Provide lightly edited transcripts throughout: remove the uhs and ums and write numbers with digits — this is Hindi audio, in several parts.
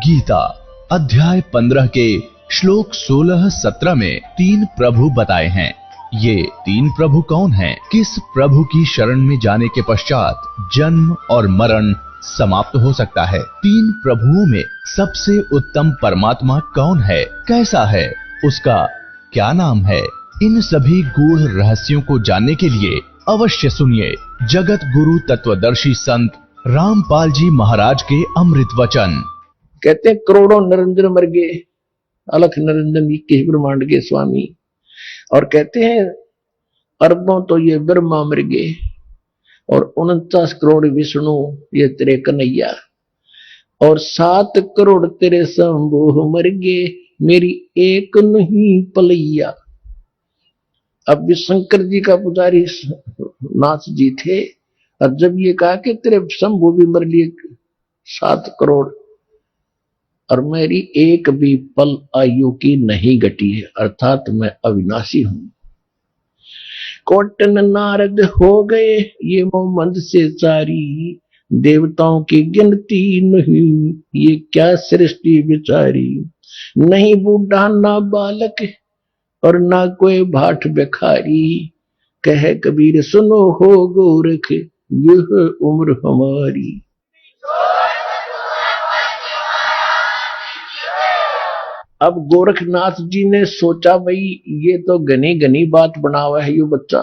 गीता अध्याय 15 के श्लोक 16-17 में 3 प्रभु बताए हैं। ये 3 प्रभु कौन हैं? किस प्रभु की शरण में जाने के पश्चात जन्म और मरण समाप्त हो सकता है? 3 प्रभुओं में सबसे उत्तम परमात्मा कौन है? कैसा है? उसका क्या नाम है? इन सभी गूढ़ रहस्यों को जानने के लिए अवश्य सुनिए जगत गुरु तत्वदर्शी संत रामपाल जी महाराज के अमृत वचन। कहते हैं करोड़ों निरंजन मर गए, अलख निरंजन 21 ब्रह्मांड के स्वामी। और कहते हैं अरबों तो ये ब्रह्मा मर गए और 49 करोड़ विष्णु ये तेरे कन्हैया, और 7 करोड़ तेरे शंभु मर गए, मेरी एक नहीं पलैया। अब भी शंकर जी का पुजारी नाथ जी थे, और जब ये कहा कि तेरे शंभु भी मर लिए 7 करोड़ और मेरी एक भी पल आयु की नहीं घटी है, अर्थात मैं अविनाशी हूं। कोटन नारद हो गए ये मोहम्मद से चारी, देवताओं की गिनती नहीं ये क्या सृष्टि बिचारी। नहीं बूढ़ा ना बालक और ना कोई भाट भिखारी, कहे कबीर सुनो हो गोरख यह उम्र हमारी। अब गोरखनाथ जी ने सोचा भाई ये तो घनी घनी बात बना हुआ है ये बच्चा,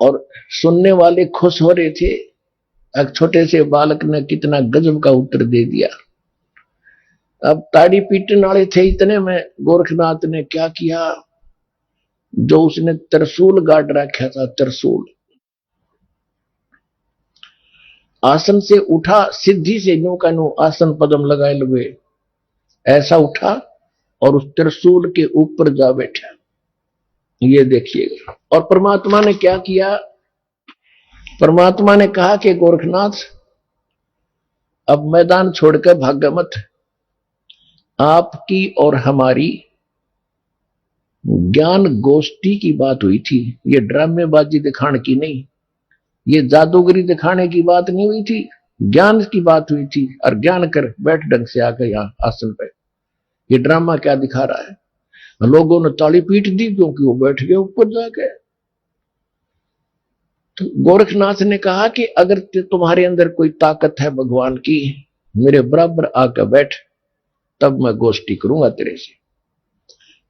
और सुनने वाले खुश हो रहे थे। एक छोटे से बालक ने कितना गजब का उत्तर दे दिया। अब ताड़ी पीटने वाले थे इतने में गोरखनाथ ने क्या किया, जो उसने त्रिशूल गाड़ रखा था, त्रिशूल आसन से उठा, सिद्धि से यूं का यूं आसन पदम लगाए लगे ऐसा उठा और उस त्रिशूल के ऊपर जा बैठा। ये देखिएगा। और परमात्मा ने क्या किया, परमात्मा ने कहा कि गोरखनाथ अब मैदान छोड़कर भागा मत, आपकी और हमारी ज्ञान गोष्ठी की बात हुई थी, ये ड्रामेबाजी दिखाने की नहीं, ये जादूगरी दिखाने की बात नहीं हुई थी, ज्ञान की बात हुई थी। और ज्ञान कर बैठ ढंग से आकर यहां आसन पे, ये ड्रामा क्या दिखा रहा है। लोगों ने ताली पीट दी क्योंकि वो बैठ गए ऊपर जाके। तो गोरखनाथ ने कहा कि अगर तुम्हारे अंदर कोई ताकत है भगवान की, मेरे बराबर आकर बैठ, तब मैं गोष्ठी करूंगा तेरे से।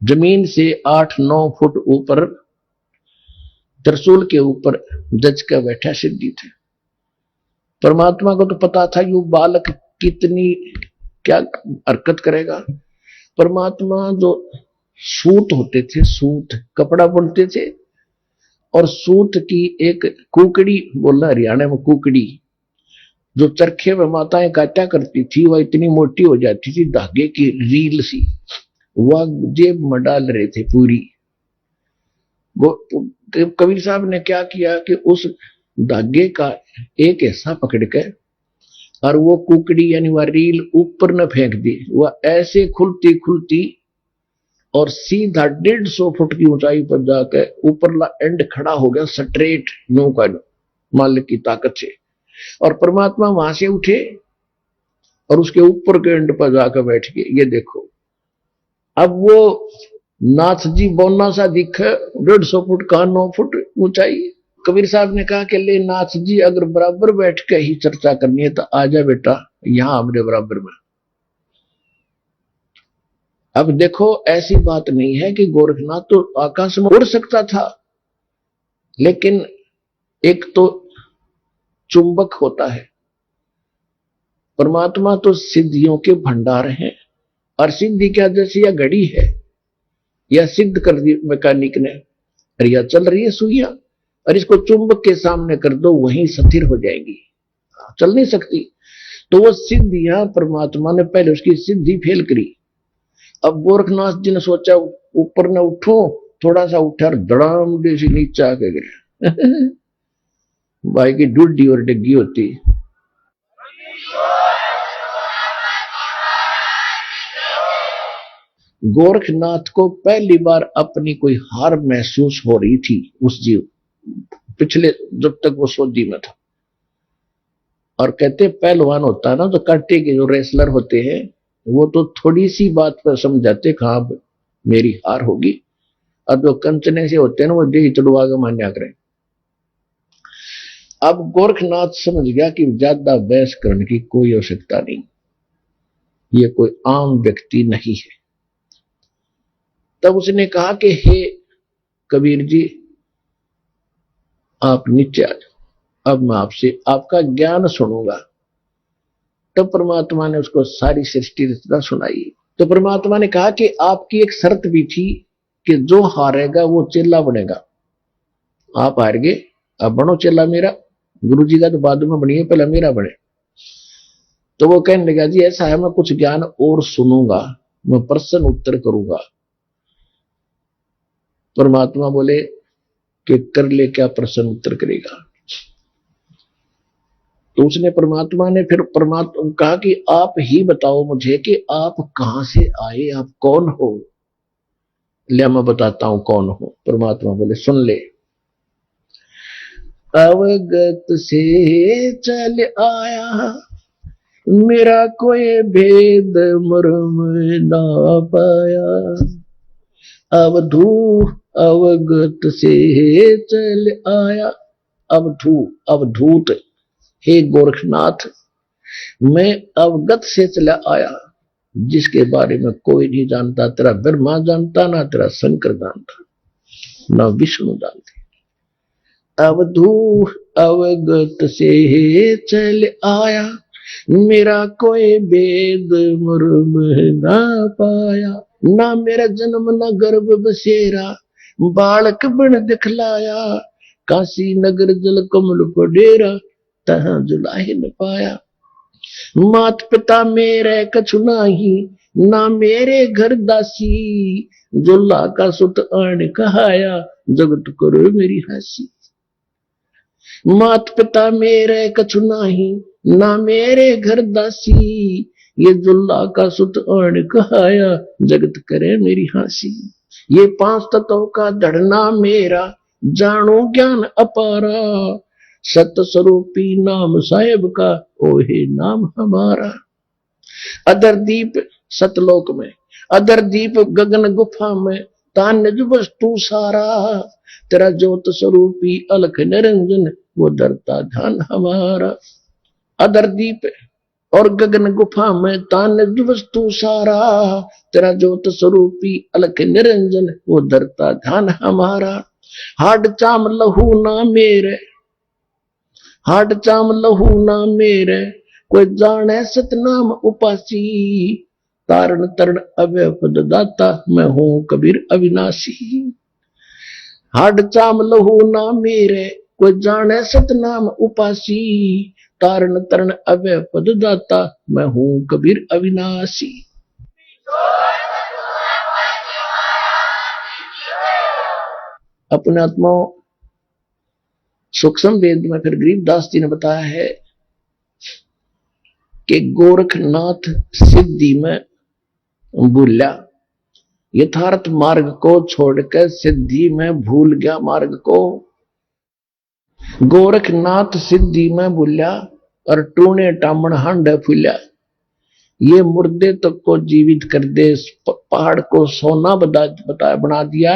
जमीन से 8-9 फुट ऊपर त्रिशूल के ऊपर जज का बैठा सिद्धि थे। परमात्मा को तो पता था यू बालक कितनी क्या हरकत करेगा। परमात्मा जो सूत होते थे, सूत कपड़ा बुनते थे, और सूत की एक कुकड़ी, बोलना हरियाणा में कुकड़ी, जो चरखे में माताएं काटा करती थी, वह इतनी मोटी हो जाती थी, धागे की रील सी, वह जेब में डाल रहे थे पूरी। कबीर साहब ने क्या किया कि उस धागे का एक हिस्सा पकड़ कर और वो कुकड़ी यानी वह रील ऊपर न फेंक दी, वह ऐसे खुलती खुलती और सीधा 150 फुट की ऊंचाई पर जाकर ऊपरला एंड खड़ा हो गया स्ट्रेट यूं का मालिक की ताकत से। और परमात्मा वहां से उठे और उसके ऊपर के एंड पर जाकर बैठ गए। ये देखो, अब वो नाथ जी बोलना सा दिखे, 150 फुट का 9 फुट ऊंचाई। कबीर साहब ने कहा कि ले नाथ जी अगर बराबर बैठ के ही चर्चा करनी है तो आजा बेटा यहां हमरे बराबर में। अब देखो ऐसी बात नहीं है कि गोरखनाथ तो आकाश में उड़ सकता था, लेकिन एक तो चुंबक होता है, परमात्मा तो सिद्धियों के भंडार हैं। और सिद्धि क्या, जैसे यह घड़ी है, यह सिद्ध कर दी मैकेनिक ने, और यह चल रही है सुइया, और इसको चुंबक के सामने कर दो वहीं स्थिर हो जाएगी, चल नहीं सकती। तो वो सिद्धियां परमात्मा ने पहले उसकी सिद्धि फेल करी। अब गोरखनाथ जी ने सोचा ऊपर न उठो, थोड़ा सा उठा, धड़ाम जैसी नीचे आके गिरे। भाई की डुड्डी और डिग्गी होती। गोरखनाथ को पहली बार अपनी कोई हार महसूस हो रही थी उस जीव, पिछले जब तक वो सोधी में था। और कहते पहलवान होता है ना, तो कांटे के जो रेसलर होते हैं वो तो थोड़ी सी बात पर समझाते कहा मेरी हार होगी, और जो कंचने से होते हैं ना वो देही चढ़वा के मान्या करें। अब गोरखनाथ समझ गया कि ज्यादा बहस करने की कोई आवश्यकता नहीं, ये कोई आम व्यक्ति नहीं है। तब उसने कहा कि हे कबीर जी, आप नीचे आ जाओ, अब मैं आपसे आपका ज्ञान सुनूंगा। तब परमात्मा ने उसको सारी सृष्टि रचना सुनाई। तो परमात्मा ने कहा कि आपकी एक शर्त भी थी कि जो हारेगा वो चेला बनेगा। आप हार गए, अब बनो चेला मेरा। गुरु जी का तो बाद में बनिए, पहले मेरा बने। तो वो कहने लगा जी ऐसा है, मैं कुछ ज्ञान और सुनूंगा, मैं प्रश्न उत्तर करूंगा। परमात्मा बोले कि कर ले, क्या प्रश्न उत्तर करेगा। तो उसने परमात्मा ने फिर परमात्मा कहा कि आप ही बताओ मुझे कि आप कहां से आए, आप कौन हो। ले मैं बताता हूं कौन हो। परमात्मा बोले सुन ले। अवगत से चल आया, मेरा कोई भेद मर्म ना पाया। अवधू अवगत से चल आया, अवधूत हे गोरखनाथ, मैं अवगत से चला आया, जिसके बारे में कोई नहीं जानता। तेरा ब्रह्मा जानता ना, तेरा शंकर जानता ना, विष्णु जानते। अवधू अवगत से चल आया, मेरा कोई भेद मर्म ना पाया। ना मेरा जन्म ना गर्भ बसेरा, बालक बन दिखलाया। काशी नगर जल कमल पडेरा, तहां जुलाही न पाया। मात पिता मेरे कछु नाही, ना मेरे घर दासी। जुल्ला का सुत आन कहाया, जगत करो मेरी हंसी। मात पिता मेरे कछु नाही, ना मेरे घर दासी। ये जुल्ला का सुत आन कहाया, जगत करे मेरी हंसी। ये 5 तत्वों का धड़ना मेरा, जानो ज्ञान अपारा। सत स्वरूपी नाम साहेब का, ओहे नाम हमारा। अदर दीप सतलोक में, अदर दीप गगन गुफा में, तान्य वस्तु सारा। तेरा ज्योत स्वरूपी अलख निरंजन, वो डरता ध्यान हमारा। अदर दीप और गगन गुफा में, तान्य वस्तु सारा। तेरा ज्योत स्वरूपी अलख निरंजन, वो डरता ध्यान हमारा। हाड चाम लहू ना मेरे, हाट चाम लहू ना मेरे, कोई जाने सतनाम उपासी। तारण तरण अवय पद दाता, मैं हूं कबीर अविनाशी। हाट चाम लहू ना मेरे, कोई जाने सतनाम उपासी। तारण तरण अवय पद दाता, मैं हूं कबीर अविनाशी। अपने आत्माओं सूक्ष्म वेद में फिर गरीबदास जी ने बताया है कि गोरखनाथ सिद्धि में भूला, यथार्थ मार्ग को छोड़कर सिद्धि में भूल गया मार्ग को। गोरखनाथ सिद्धि में भूला, और टूणे टामण हांड फूला। ये मुर्दे तक को जीवित कर दे, पहाड़ को सोना बना दिया।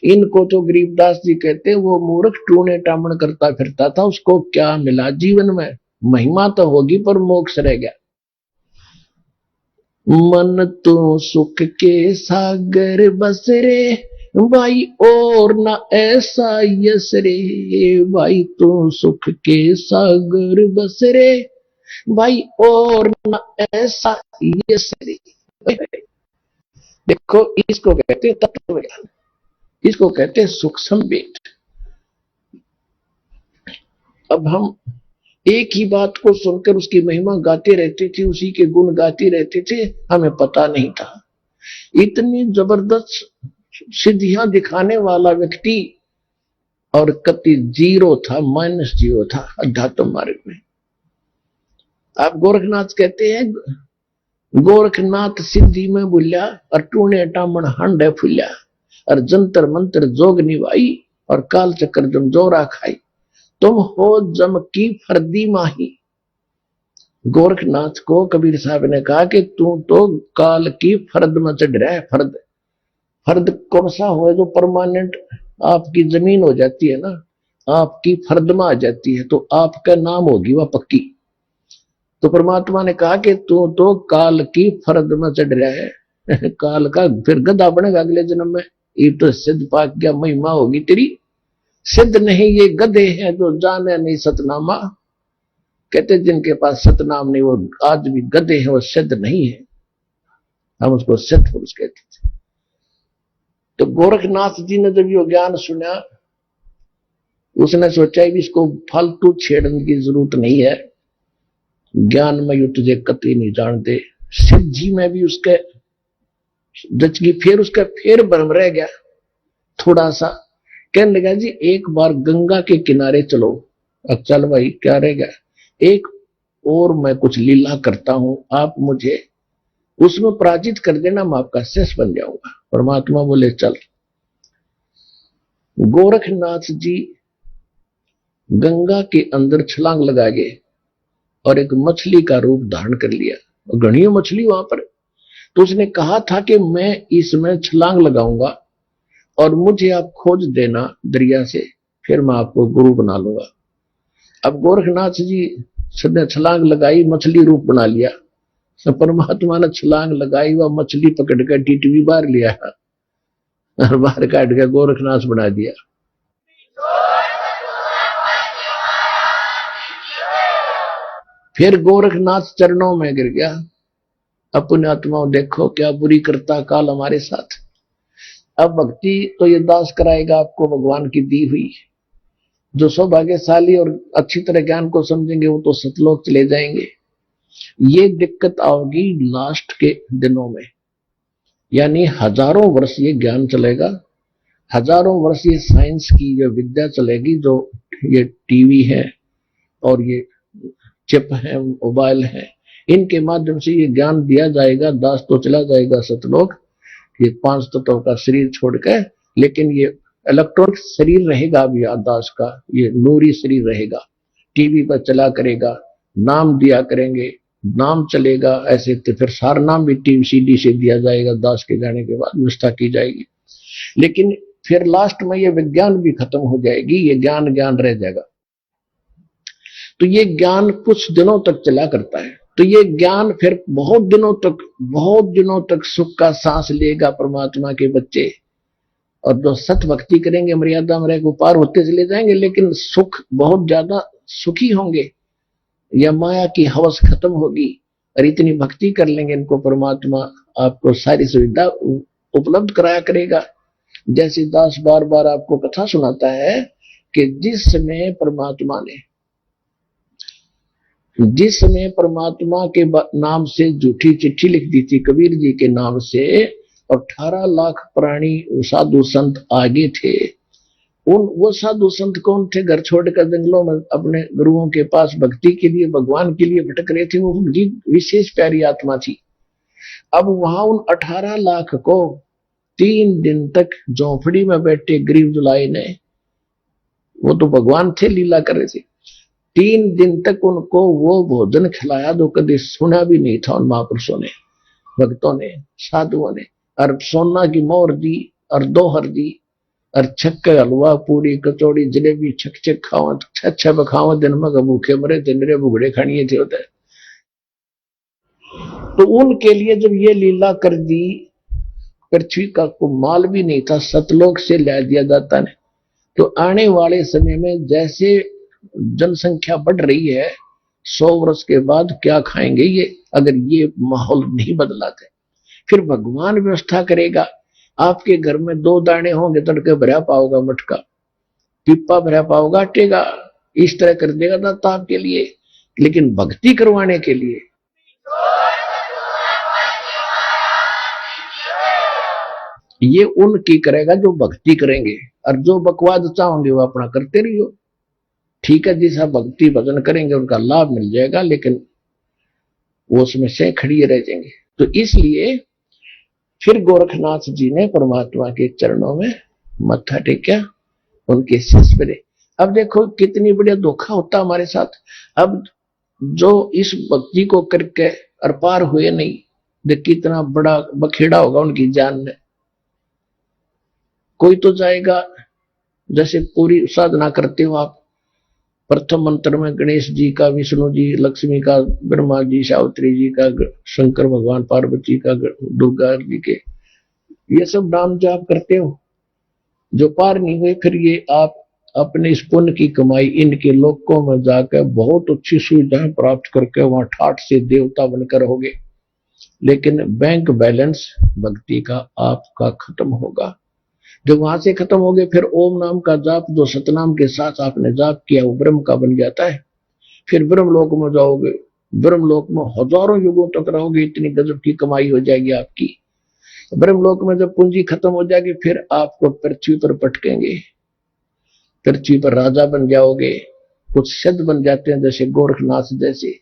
इनको तो गरीबदास जी कहते वो मूर्ख टूने टामण करता फिरता था, उसको क्या मिला जीवन में। महिमा तो होगी पर मोक्ष रह गया। मन तो सुख के सागर बस रे, भाई और ना ऐसा यस रे। भाई तो सुख के सागर बस रे, भाई और ना ऐसा यस रे। देखो इसको कहते तत्व ज्ञान, इसको कहते हैं सूक्ष्म वेद। अब हम एक ही बात को सुनकर उसकी महिमा गाते रहते थे, उसी के गुण गाते रहते थे, हमें पता नहीं था। इतनी जबरदस्त सिद्धियां दिखाने वाला व्यक्ति और कति जीरो था, -0 था अध्यात्म मार्ग में। आप गोरखनाथ कहते हैं, गोरखनाथ सिद्धि में भूल्या, और टूने टामण हंड फुल्या। और जंतर मंत्र जोग निभाई, और काल चक्र जम जोरा खाई। तुम हो जम की फर्दी माही, गोरखनाथ को कबीर साहब ने कहा कि तू तो काल की फर्द में चढ़ रहा है। फर्द, फर्द कौन सा हो, जो परमानेंट आपकी जमीन हो जाती है ना, आपकी फर्द में आ जाती है, तो आपका नाम होगी वह पक्की। तो परमात्मा ने कहा कि तू तो काल की फर्द में चढ़ रहा है काल का फिर गधा बनेगा अगले जन्म में। ये तो सिद्ध पाक क्या महिमा होगी तेरी। सिद्ध नहीं, ये गधे हैं जो जाने नहीं सतनामा। कहते जिनके पास सतनाम नहीं वो आज भी गधे हैं, वो सिद्ध नहीं है। हम उसको सिद्ध पुरुष कहते थे। तो गोरखनाथ जी ने जब ये ज्ञान सुना, उसने सोचा भी इसको फालतू छेड़ने की जरूरत नहीं है, ज्ञान में यू तुझे कतई नहीं जानते। शिव जी में भी उसके जचगी, फिर उसका फिर भ्रम रह गया थोड़ा सा। कहने लगा जी एक बार गंगा के किनारे चलो। अब चल भाई क्या रह गया, एक और मैं कुछ लीला करता हूं, आप मुझे उसमें पराजित कर देना, मैं आपका शिष्य बन जाऊंगा। परमात्मा बोले चल। गोरखनाथ जी गंगा के अंदर छलांग लगा गए और एक मछली का रूप धारण कर लिया। घनी मछली वहां पर। तो उसने कहा था कि मैं इसमें छलांग लगाऊंगा और मुझे आप खोज देना दरिया से, फिर मैं आपको गुरु बना लूंगा। अब गोरखनाथ जी ने छलांग लगाई, मछली रूप बना लिया। परमात्मा ने छलांग लगाई, वह मछली पकड़ कर टिटवी बाहर लिया और बाहर काट के गोरखनाथ बना दिया। फिर गोरखनाथ चरणों में गिर गया। अपने आत्माओं देखो क्या बुरी करता काल हमारे साथ। अब भक्ति तो ये दास कराएगा आपको भगवान की दी हुई। जो सौभाग्यशाली और अच्छी तरह ज्ञान को समझेंगे वो तो सतलोक चले जाएंगे। ये दिक्कत आओगी लास्ट के दिनों में, यानी हजारों वर्ष ये ज्ञान चलेगा, हजारों वर्ष ये साइंस की जो विद्या चलेगी, जो ये टीवी है और ये चिप है, मोबाइल है, इनके माध्यम से ये ज्ञान दिया जाएगा। दास तो चला जाएगा सतलोक, ये 5 तत्वों का शरीर छोड़कर, लेकिन ये इलेक्ट्रॉनिक शरीर रहेगा अभी दास का, ये नूरी शरीर रहेगा। टीवी पर चला करेगा, नाम दिया करेंगे, नाम चलेगा ऐसे। तो फिर सारा नाम भी टीवी सीडी से दिया जाएगा, दास के जाने के बाद व्यवस्था की जाएगी। लेकिन फिर लास्ट में ये विज्ञान भी खत्म हो जाएगी, ये ज्ञान ज्ञान रह जाएगा। तो ये ज्ञान कुछ दिनों तक चला करता है। तो ये ज्ञान फिर बहुत दिनों तक सुख का सांस लेगा परमात्मा के बच्चे। और जो सत भक्ति करेंगे मर्यादा में रहकर पार होते चले जाएंगे, लेकिन सुख बहुत ज्यादा सुखी होंगे। या माया की हवस खत्म होगी और इतनी भक्ति कर लेंगे इनको परमात्मा आपको सारी सुविधा उपलब्ध कराया करेगा। जैसे दास बार बार आपको कथा सुनाता है कि जिस समय परमात्मा के नाम से झूठी चिट्ठी लिख दी थी कबीर जी के नाम से, और 18 लाख प्राणी साधु संत आगे थे। वो साधु संत कौन थे? घर छोड़कर जंगलों में अपने गुरुओं के पास भक्ति के लिए, भगवान के लिए भटक रहे थे। वो उनकी विशेष प्यारी आत्मा थी। अब वहां उन 18 लाख को 3 दिन तक झोंपड़ी में बैठे गरीब जुलाई ने, वो तो भगवान थे, लीला कर रहे थे, 3 दिन तक उनको वो भोजन खिलाया जो कभी सुना भी नहीं था उन महापुरुषों ने, भक्तों ने, साधुओं ने। और सोना की मोहर दी और दोहर दी और छक्के हलवा पूरी कचौड़ी जलेबी छक खाओ, छह बखाओ दिन में भूखे मरे दिन भुगड़े खानिए थे होते। तो उनके लिए जब ये लीला कर दी, पृथ्वी का को माल भी नहीं था, सतलोक से ला दिया जाता ने। तो आने वाले समय में जैसे जनसंख्या बढ़ रही है, 100 वर्ष के बाद क्या खाएंगे ये, अगर ये माहौल नहीं बदलाते। फिर भगवान व्यवस्था करेगा। आपके घर में 2 दाने होंगे, तड़के भरा पाओगा मटका, पिप्पा भरा पाओगा आटेगा, इस तरह कर देगा दाता आपके लिए। लेकिन भक्ति करवाने के लिए ये उनकी करेगा जो भक्ति करेंगे, और जो बकवाद चाहोगे वो अपना करते रहियो। ठीक है, जैसा भक्ति भजन करेंगे उनका लाभ मिल जाएगा, लेकिन वो उसमें से खड़ी रह जाएंगे। तो इसलिए फिर गोरखनाथ जी ने परमात्मा के चरणों में मत्था टेका, उनके शिष्य बने। अब देखो कितनी बढ़िया धोखा होता हमारे साथ। अब जो इस भक्ति को करके और पार हुए नहीं, देख कितना बड़ा बखेड़ा होगा उनकी जान में। कोई तो जाएगा, जैसे पूरी साधना करते हो आप, प्रथम मंत्र में गणेश जी का, विष्णु जी, लक्ष्मी का, ब्रह्मा जी, सावित्री जी का, शंकर भगवान, पार्वती का, दुर्गा जी के, ये सब नाम जाप करते हो। जो पार नहीं हुए, फिर ये आप अपने इस पुण्य की कमाई इनके लोकों में जाकर बहुत अच्छी सुविधाएं प्राप्त करके वहां ठाठ से देवता बनकर रहोगे, लेकिन बैंक बैलेंस भक्ति का आपका खत्म होगा। जब वहां से खत्म हो गए, फिर ओम नाम का जाप जो सतनाम के साथ आपने जाप किया वो ब्रह्म का बन जाता है। फिर ब्रह्मलोक में जाओगे, ब्रह्मलोक में हजारों युगों तक रहोगे, इतनी गजब की कमाई हो जाएगी आपकी। ब्रह्मलोक में जब पूंजी खत्म हो जाएगी, फिर आपको पृथ्वी पर पटकेंगे, पृथ्वी पर राजा बन जाओगे, कुछ सिद्ध बन जाते हैं जैसे गोरखनाथ जैसे,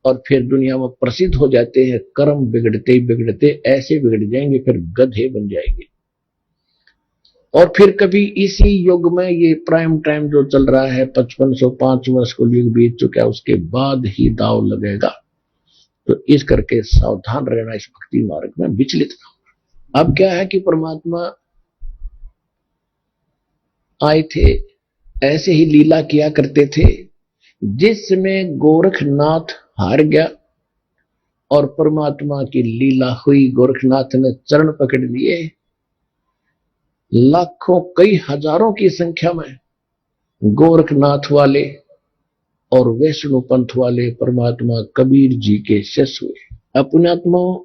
और फिर दुनिया में प्रसिद्ध हो जाते हैं। कर्म बिगड़ते बिगड़ते ऐसे बिगड़ जाएंगे, फिर गधे बन जाएंगे। और फिर कभी इसी युग में, ये प्राइम टाइम जो चल रहा है 5505 वर्ष को युग बीत चुका है, उसके बाद ही दाव लगेगा। तो इस करके सावधान रहना, इस भक्ति मार्ग में विचलित ना। अब क्या है कि परमात्मा आए थे, ऐसे ही लीला किया करते थे, जिसमें गोरखनाथ हार गया और परमात्मा की लीला हुई। गोरखनाथ ने चरण पकड़ लिए, लाखों कई हजारों की संख्या में गोरखनाथ वाले और वैष्णो पंथ वाले परमात्मा कबीर जी के शिष्य हुए। अपने आत्माओं,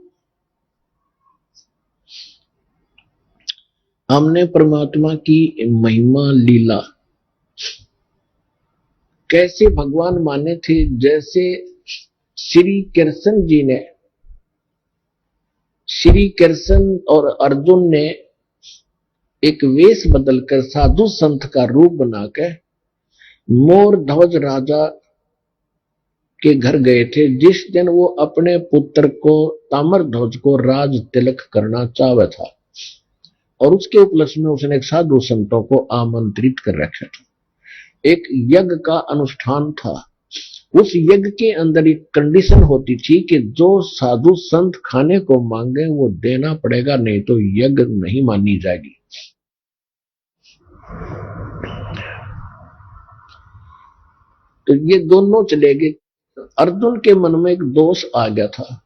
हमने परमात्मा की महिमा लीला कैसे भगवान माने थे, जैसे श्री कृष्ण जी ने, श्री कृष्ण और अर्जुन ने एक वेश बदलकर साधु संत का रूप बनाकर मोर ध्वज राजा के घर गए थे, जिस दिन वो अपने पुत्र को ताम्र ध्वज को राज तिलक करना चाहता था, और उसके उपलक्ष्य में उसने एक साधु संतों को आमंत्रित कर रखा था। एक यज्ञ का अनुष्ठान था। उस यज्ञ के अंदर एक कंडीशन होती थी कि जो साधु संत खाने को मांगे वो देना पड़ेगा, नहीं तो यज्ञ नहीं मानी जाएगी। तो ये दोनों चले गए। अर्जुन के मन में एक दोष आ गया था।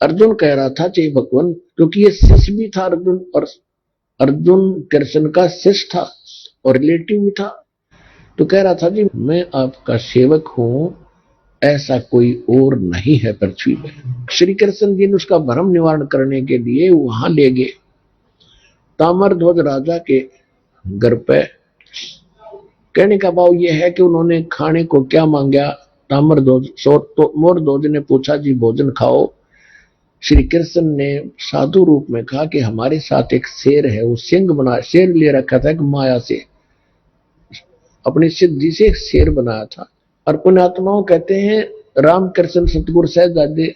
अर्जुन कह रहा था जय भगवान, क्योंकि ये शिष्य भी था अर्जुन, और अर्जुन कृष्ण का शिष्य था और रिलेटिव भी था। तो कह रहा था जी मैं आपका सेवक हूं, ऐसा कोई और नहीं है पृथ्वी में। श्री कृष्ण जी ने उसका भ्रम निवारण करने के लिए वहां ले गए ताम्र ध्वज राजा के घर पे। कहने का भाव यह है कि उन्होंने खाने को क्या मांगा, ताम्र ध्वज, तो मोर ध्वज ने पूछा जी भोजन खाओ। श्री कृष्ण ने साधु रूप में कहा कि हमारे साथ एक शेर है, वो सिंह बना, शेर ले रखा था, एक माया से अपनी सिद्धि से एक शेर बनाया था। और पुण्यात्माओं कहते हैं रामकृष्ण सतगुरु साहिबजादे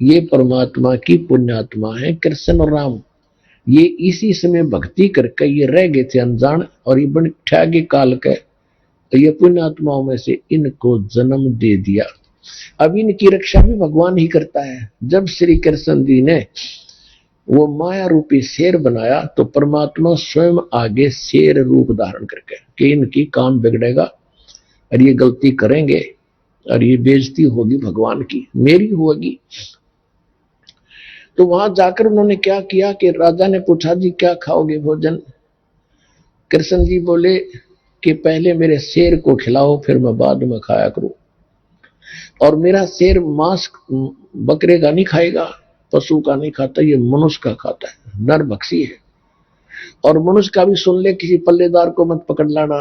ये परमात्मा की पुण्यात्मा है, कृष्ण और राम। ये इसी समय भक्ति करके ये रह गए थे अनजान, और ये बन ठगे काल के, तो ये पुण्यात्माओं में से इनको जन्म दे दिया। अब इनकी रक्षा भी भगवान ही करता है। जब श्री कृष्ण जी ने वो माया रूपी शेर बनाया, तो परमात्मा स्वयं आगे शेर रूप धारण करके कि इनकी काम बिगड़ेगा और ये गलती करेंगे और ये बेइज्जती होगी भगवान की, मेरी होगी। तो वहां जाकर उन्होंने क्या किया कि राजा ने पूछा जी क्या खाओगे भोजन। कृष्ण जी बोले कि पहले मेरे शेर को खिलाओ, फिर मैं बाद में खाया करूं। और मेरा शेर मांस बकरे का नहीं खाएगा, पशु का नहीं खाता, ये मनुष्य का खाता है, नरभक्षी है। और मनुष्य का भी सुन ले, किसी पल्लेदार को मत पकड़ लाना,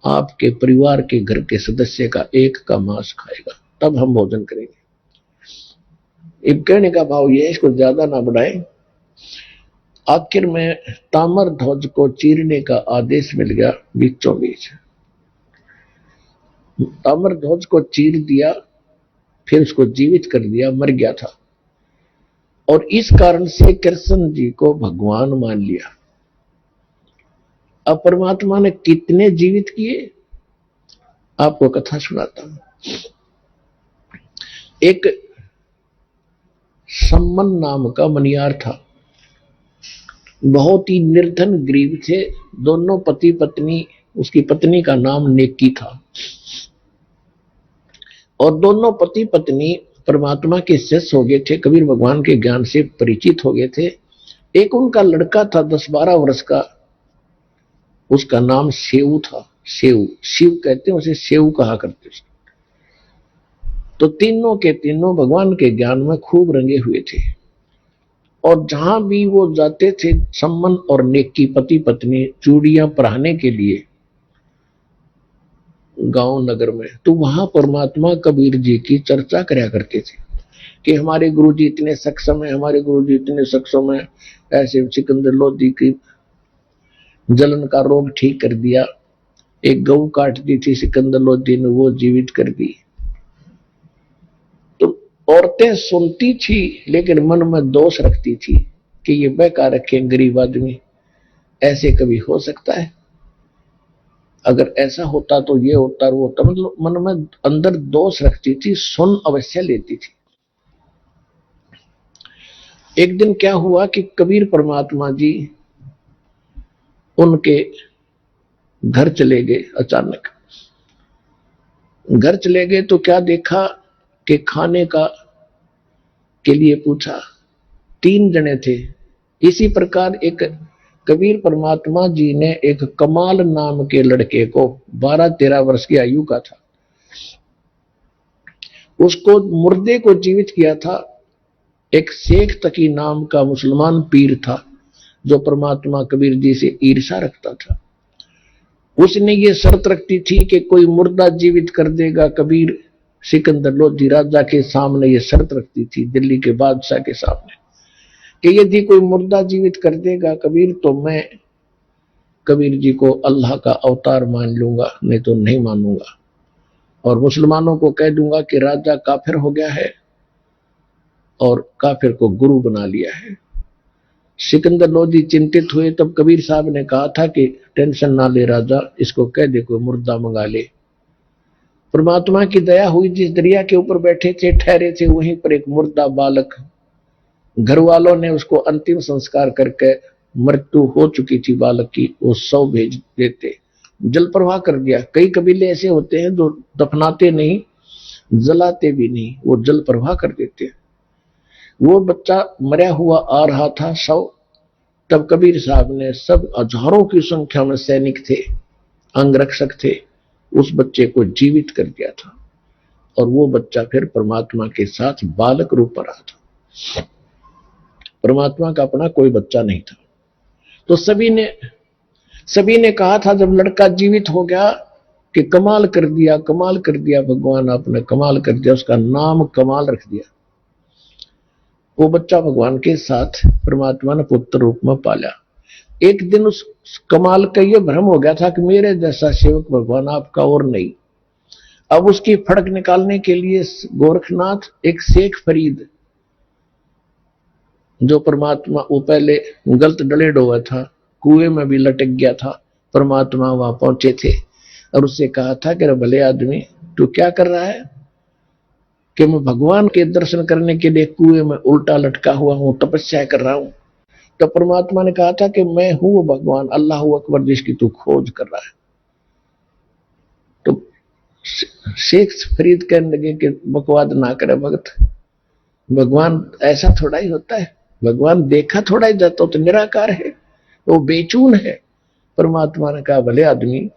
आपके परिवार के घर के सदस्य का एक का मांस खाएगा, तब हम भोजन करेंगे। अब कहने का भाव ये है, इसको ज्यादा ना बढ़ाएं। आखिर में ताम्र ध्वज को चीरने का आदेश मिल गया बीचों बीच। ताम्र ध्वज को चीर दिया, फिर उसको जीवित कर दिया, मर गया था। और इस कारण से कृष्ण जी को भगवान मान लिया। अब परमात्मा ने कितने जीवित किए, आपको कथा सुनाता हूं। एक सम्मन नाम का मनियार था, बहुत ही निर्धन गरीब थे। दोनों पति पत्नी, उसकी पत्नी का नाम नेकी था, और दोनों पति पत्नी परमात्मा के शिष्य हो गए थे, कबीर भगवान के ज्ञान से परिचित हो गए थे। एक उनका लड़का था 10-12 वर्ष का, उसका नाम सेऊ था। सेऊ, शिव कहते हैं उसे, सेऊ कहा करते थे। तो तीनों के तीनों भगवान के ज्ञान में खूब रंगे हुए थे, और जहां भी वो जाते थे, सम्मन और नेकी पति पत्नी चूड़ियां पहनाने के लिए गांव नगर में, तो वहां परमात्मा कबीर जी की चर्चा करया करते थे कि हमारे गुरु जी इतने सक्षम है, हमारे गुरु जी इतने सक्षम है। ऐसे सिकंदर लोधी की जलन का रोग ठीक कर दिया, एक गऊ काट दी थी सिकंदर लोधी ने, वो जीवित कर दी। तो औरतें सुनती थी, लेकिन मन में दोष रखती थी कि ये बेकार रखे गरीब आदमी, ऐसे कभी हो सकता है? अगर ऐसा होता तो ये होता वो होता, मतलब मन में अंदर दोष रखती थी, सुन अवश्य लेती थी। एक दिन क्या हुआ कि कबीर परमात्मा जी उनके घर चले गए। अचानक घर चले गए तो क्या देखा कि खाने का के लिए पूछा, 3 जने थे। इसी प्रकार एक कबीर परमात्मा जी ने एक कमाल नाम के लड़के को, 12-13 वर्ष की आयु का था, उसको मुर्दे को जीवित किया था। एक शेख तकी नाम का मुसलमान पीर था, जो परमात्मा कबीर जी से ईर्षा रखता था। उसने ये शर्त रखती थी कि कोई मुर्दा जीवित कर देगा। कबीर सिकंदर लोधी राजा के सामने ये शर्त रखती थी, दिल्ली के बादशाह के सामने, कि यदि कोई मुर्दा जीवित कर देगा कबीर, तो मैं कबीर जी को अल्लाह का अवतार मान लूंगा, नहीं तो नहीं मानूंगा, और मुसलमानों को कह दूंगा कि राजा काफिर हो गया है और काफिर को गुरु बना लिया है। सिकंदर लोधी चिंतित हुए। तब कबीर साहब ने कहा था कि टेंशन ना ले राजा, इसको कह दे कोई मुर्दा मंगा ले। परमात्मा की दया हुई, जिस दरिया के ऊपर बैठे थे, ठहरे थे, वहीं पर एक मुर्दा बालक, घर वालों ने उसको अंतिम संस्कार करके, मृत्यु हो चुकी थी बालक की, वो 100 भेज देते, जल प्रवाह कर दिया। कई कबीले ऐसे होते हैं जो दफनाते नहीं, जलाते भी नहीं, वो जल प्रवाह कर देते। वो बच्चा मरा हुआ आ रहा था 100। तब कबीर साहब ने, सब हजारों की संख्या में सैनिक थे, अंगरक्षक थे, उस बच्चे को जीवित कर दिया था, और वो बच्चा फिर परमात्मा के साथ बालक रूप पर रहा था। परमात्मा का अपना कोई बच्चा नहीं था। तो सभी ने कहा था जब लड़का जीवित हो गया कि कमाल कर दिया, कमाल कर दिया भगवान, आपने कमाल कर दिया। उसका नाम कमाल रख दिया। वो बच्चा भगवान के साथ परमात्मा ने पुत्र रूप में पाला। एक दिन उस कमाल का ये भ्रम हो गया था कि मेरे जैसा सेवक भगवान आपका और नहीं। अब उसकी फड़क निकालने के लिए गोरखनाथ, एक शेख फरीद, जो परमात्मा, वो पहले गलत डलेड हुआ था, कुएं में भी लटक गया था, परमात्मा वहां पहुंचे थे और उससे कहा था कि भले आदमी तू क्या कर रहा है? कि मैं भगवान के दर्शन करने के लिए कुएं में उल्टा लटका हुआ हूं, तपस्या कर रहा हूं। तो परमात्मा ने कहा था कि मैं हूं वो भगवान, अल्लाह अकबर, जिसकी तू खोज कर रहा है। तो शेख फरीद कहने लगे कि बकवाद ना करे भगत, भगवान ऐसा थोड़ा ही होता है, भगवान देखा थोड़ा ही जाता हो, तो निराकार है, वो बेचून है। परमात्मा ने कहा भले आदमी,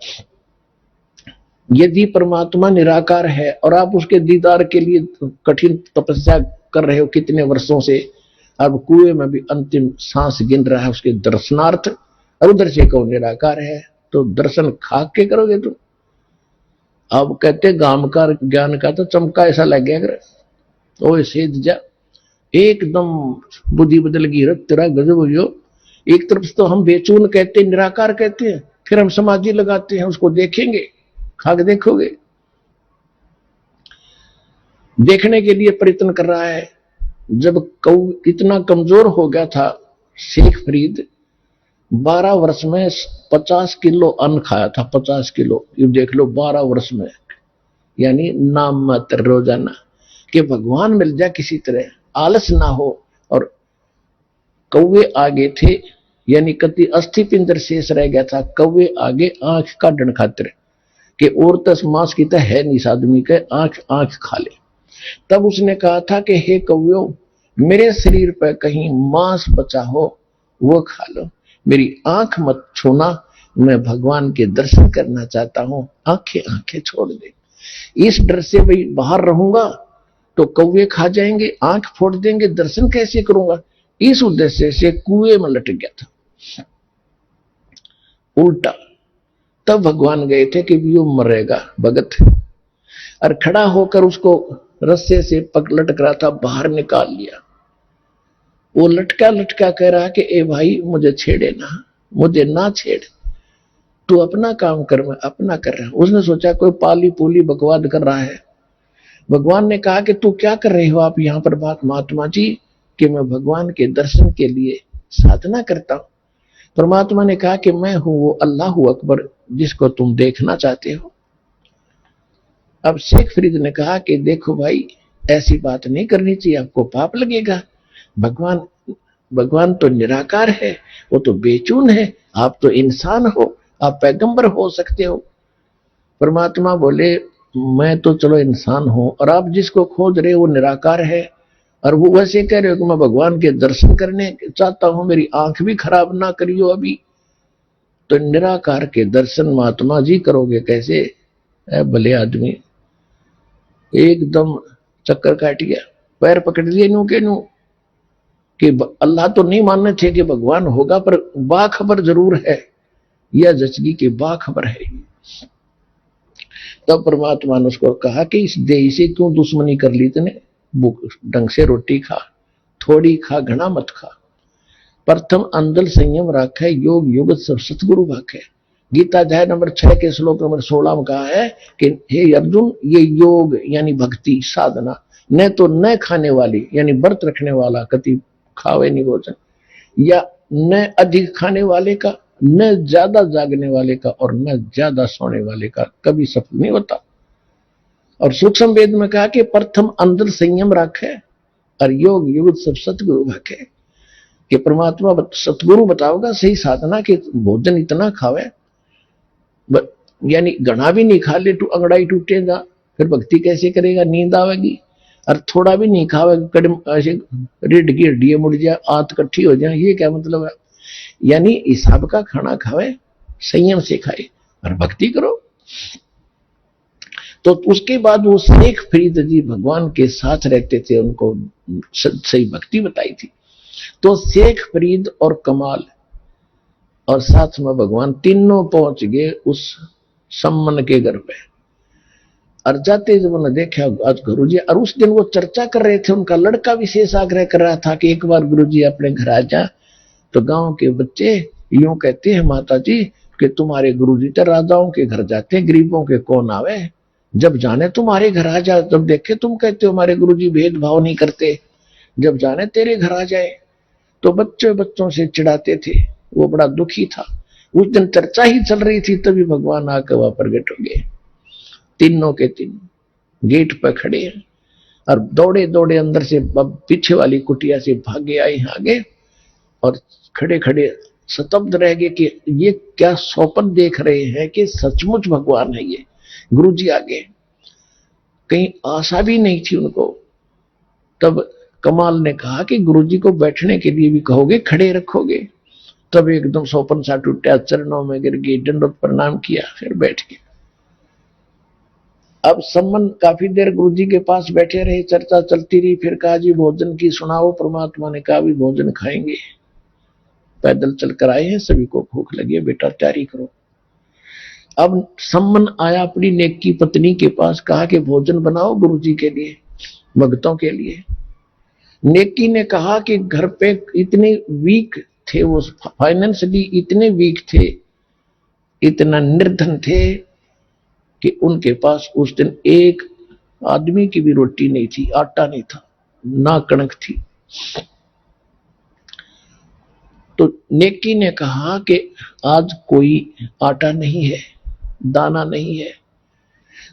यदि परमात्मा निराकार है और आप उसके दीदार के लिए कठिन तपस्या कर रहे हो कितने वर्षों से, अब कुएं में भी अंतिम सांस गिन रहा है उसके दर्शनार्थ, और उधर से कहो निराकार है, तो दर्शन खा के करोगे तुम? अब कहते गाम का ज्ञान का तो चमका ऐसा लग गया, अगर ओ सेध जा, एकदम बुद्धि बदल गई, तेरा गजब हो। एक तरफ तो हम बेचून कहते, निराकार कहते हैं, फिर हम समाधि लगाते हैं, उसको देखेंगे, खाक देखोगे, देखने के लिए प्रयत्न कर रहा है। जब कौ इतना कमजोर हो गया था शेख फरीद, 12 वर्ष में 50 किलो अन्न खाया था, 50 किलो, ये देख लो 12 वर्ष में यानी नाम मात्र रोजाना, कि भगवान मिल जाए किसी तरह, आलस ना हो। और कौवे आगे थे, यानी कति अस्थि पिंजर शेष रह गया था, कौवे आगे आंख काटने खातिर कि और तस मांस की तो है नहीं इस आदमी के, आंख आंख खा ले। तब उसने कहा था कि हे कौव्यों, मेरे शरीर पर कहीं मांस बचा हो वो खा लो, मेरी आंख मत छूना, मैं भगवान के दर्शन करना चाहता हूं, आंखें आंखें छोड़ दे। इस डर से भाई बाहर रहूंगा तो कौवे खा जाएंगे, आंख फोड़ देंगे, दर्शन कैसे करूंगा, इस उद्देश्य से कुएं में लटक गया था उल्टा। तब भगवान गए थे कि वो मरेगा भगत, और खड़ा होकर उसको रस्से से पक लटक रहा था, बाहर निकाल लिया। वो लटका लटका कह रहा कि ए भाई मुझे छेड़े ना, मुझे ना छेड़, तू अपना काम कर, मैं अपना कर रहा हूं। उसने सोचा कोई पाली पूली बकवाद कर रहा है। भगवान ने कहा कि तू क्या कर रहे हो आप यहां पर बात महात्मा जी, कि मैं भगवान के दर्शन के लिए साधना करता हूं। परमात्मा ने कहा कि मैं हूं वो अल्लाह अकबर जिसको तुम देखना चाहते हो। अब शेख फरीद ने कहा कि देखो भाई, ऐसी बात नहीं करनी चाहिए, आपको पाप लगेगा। भगवान भगवान तो निराकार है, वो तो बेचून है, आप तो इंसान हो, आप पैगंबर हो सकते हो। परमात्मा बोले मैं तो चलो इंसान हूं, और आप जिसको खोज रहे हो वो निराकार है, और वो वैसे कह रहे हो कि मैं भगवान के दर्शन करने चाहता हूं, मेरी आंख भी खराब ना करियो अभी। तो निराकार के दर्शन महात्मा जी करोगे कैसे? भले आदमी एकदम चक्कर काट गया, पैर पकड़ लिए नू के नू, कि अल्लाह तो नहीं मानने थे कि भगवान होगा, पर बाखबर जरूर है, यह जचगी की बाखबर है। तब परमात्मा ने उसको कहा कि इस देही से क्यों दुश्मनी कर ली तूने, ढंग से रोटी खा, थोड़ी खा, घना मत खा। प्रथम अंदल संयम राखे, योग युग सब सतगुरु भाखे। गीता अध्याय नंबर 6 के श्लोक नंबर 16 में कहा है कि हे अर्जुन, ये योग यानी भक्ति साधना, न तो न खाने वाली यानी व्रत रखने वाला कति खावे नहीं भोजन, या न अधिक खाने वाले का, न ज्यादा जागने वाले का, और न ज्यादा सोने वाले का कभी सफल नहीं होता। और सूक्ष्म वेद में कहा कि प्रथम अंदर संयम रखे और योग युग सब सतगुरु भाखे, कि परमात्मा सतगुरु बताओगा सही साधना कि भोजन इतना खावे, यानी घना भी नहीं खा ले तो अंगड़ाई टूटेगा, फिर भक्ति कैसे करेगा, नींद आवेगी। और थोड़ा भी नहीं खावेगा, कदम ऐसे रीढ़ की हड्डी मुड़ जाए, आंत इकट्ठी हो जाए, ये क्या मतलब है? यानी हिसाब का खाना खावे, संयम से खाए और भक्ति करो। तो उसके बाद वो शेख फरीद जी भगवान के साथ रहते थे, उनको सही भक्ति बताई थी। तो शेख फरीद और कमाल और साथ में भगवान तीनों पहुंच गए उस सम्मन के घर पे। और जाते जब उन्होंने देखा आज गुरुजी, और उस दिन वो चर्चा कर रहे थे, उनका लड़का विशेष आग्रह कर रहा था कि एक बार गुरुजी अपने घर आ जा। तो गांव के बच्चे यूं कहते हैं माता जी कि तुम्हारे गुरुजी तो राजाओं के घर जाते, गरीबों के कौन आवे, जब जाने तुम्हारे घर आ जा, जब देखे तुम कहते हो हमारे गुरुजी भेदभाव नहीं करते, जब जाने तेरे घर आ जाए। तो बच्चे बच्चों से चिढ़ाते थे, वो बड़ा दुखी था। उस दिन चर्चा ही चल रही थी, तभी भगवान आकर वहां प्रकट हो गए। तीनों के तीन गेट पर खड़े हैं, और दौड़े दौड़े अंदर से पीछे वाली कुटिया से भागे आए आगे, और खड़े खड़े स्तब्ध रह गए कि ये क्या स्वप्न देख रहे हैं कि सचमुच भगवान है ये। गुरुजी आगे, कहीं आशा भी नहीं थी उनको। तब कमाल ने कहा कि गुरुजी को बैठने के लिए भी कहोगे, खड़े रखोगे? तब एकदम स्वप्न सा टूटा, चरणों में गिर गई, दंडवत प्रणाम किया, फिर बैठ गए। अब सम्मन काफी देर गुरुजी के पास बैठे रहे, चर्चा चलती रही। फिर कहा जी भोजन की सुनाओ। परमात्मा ने कहा भी भोजन खाएंगे, पैदल चलकर आए हैं, सभी को भूख लगी है, बेटा तैयारी करो। अब सम्मन आया अपनी नेकी पत्नी के पास, कहा कि भोजन बनाओ गुरुजी के लिए, भक्तों के लिए। नेकी ने कहा कि घर पे इतने वीक थे, वो फाइनेंशियली इतने वीक थे, इतना निर्धन थे कि उनके पास उस दिन एक आदमी की भी रोटी नहीं थी, आटा नहीं था, ना कणक थी। तो नेकी ने कहा कि आज कोई आटा नहीं है, दाना नहीं है,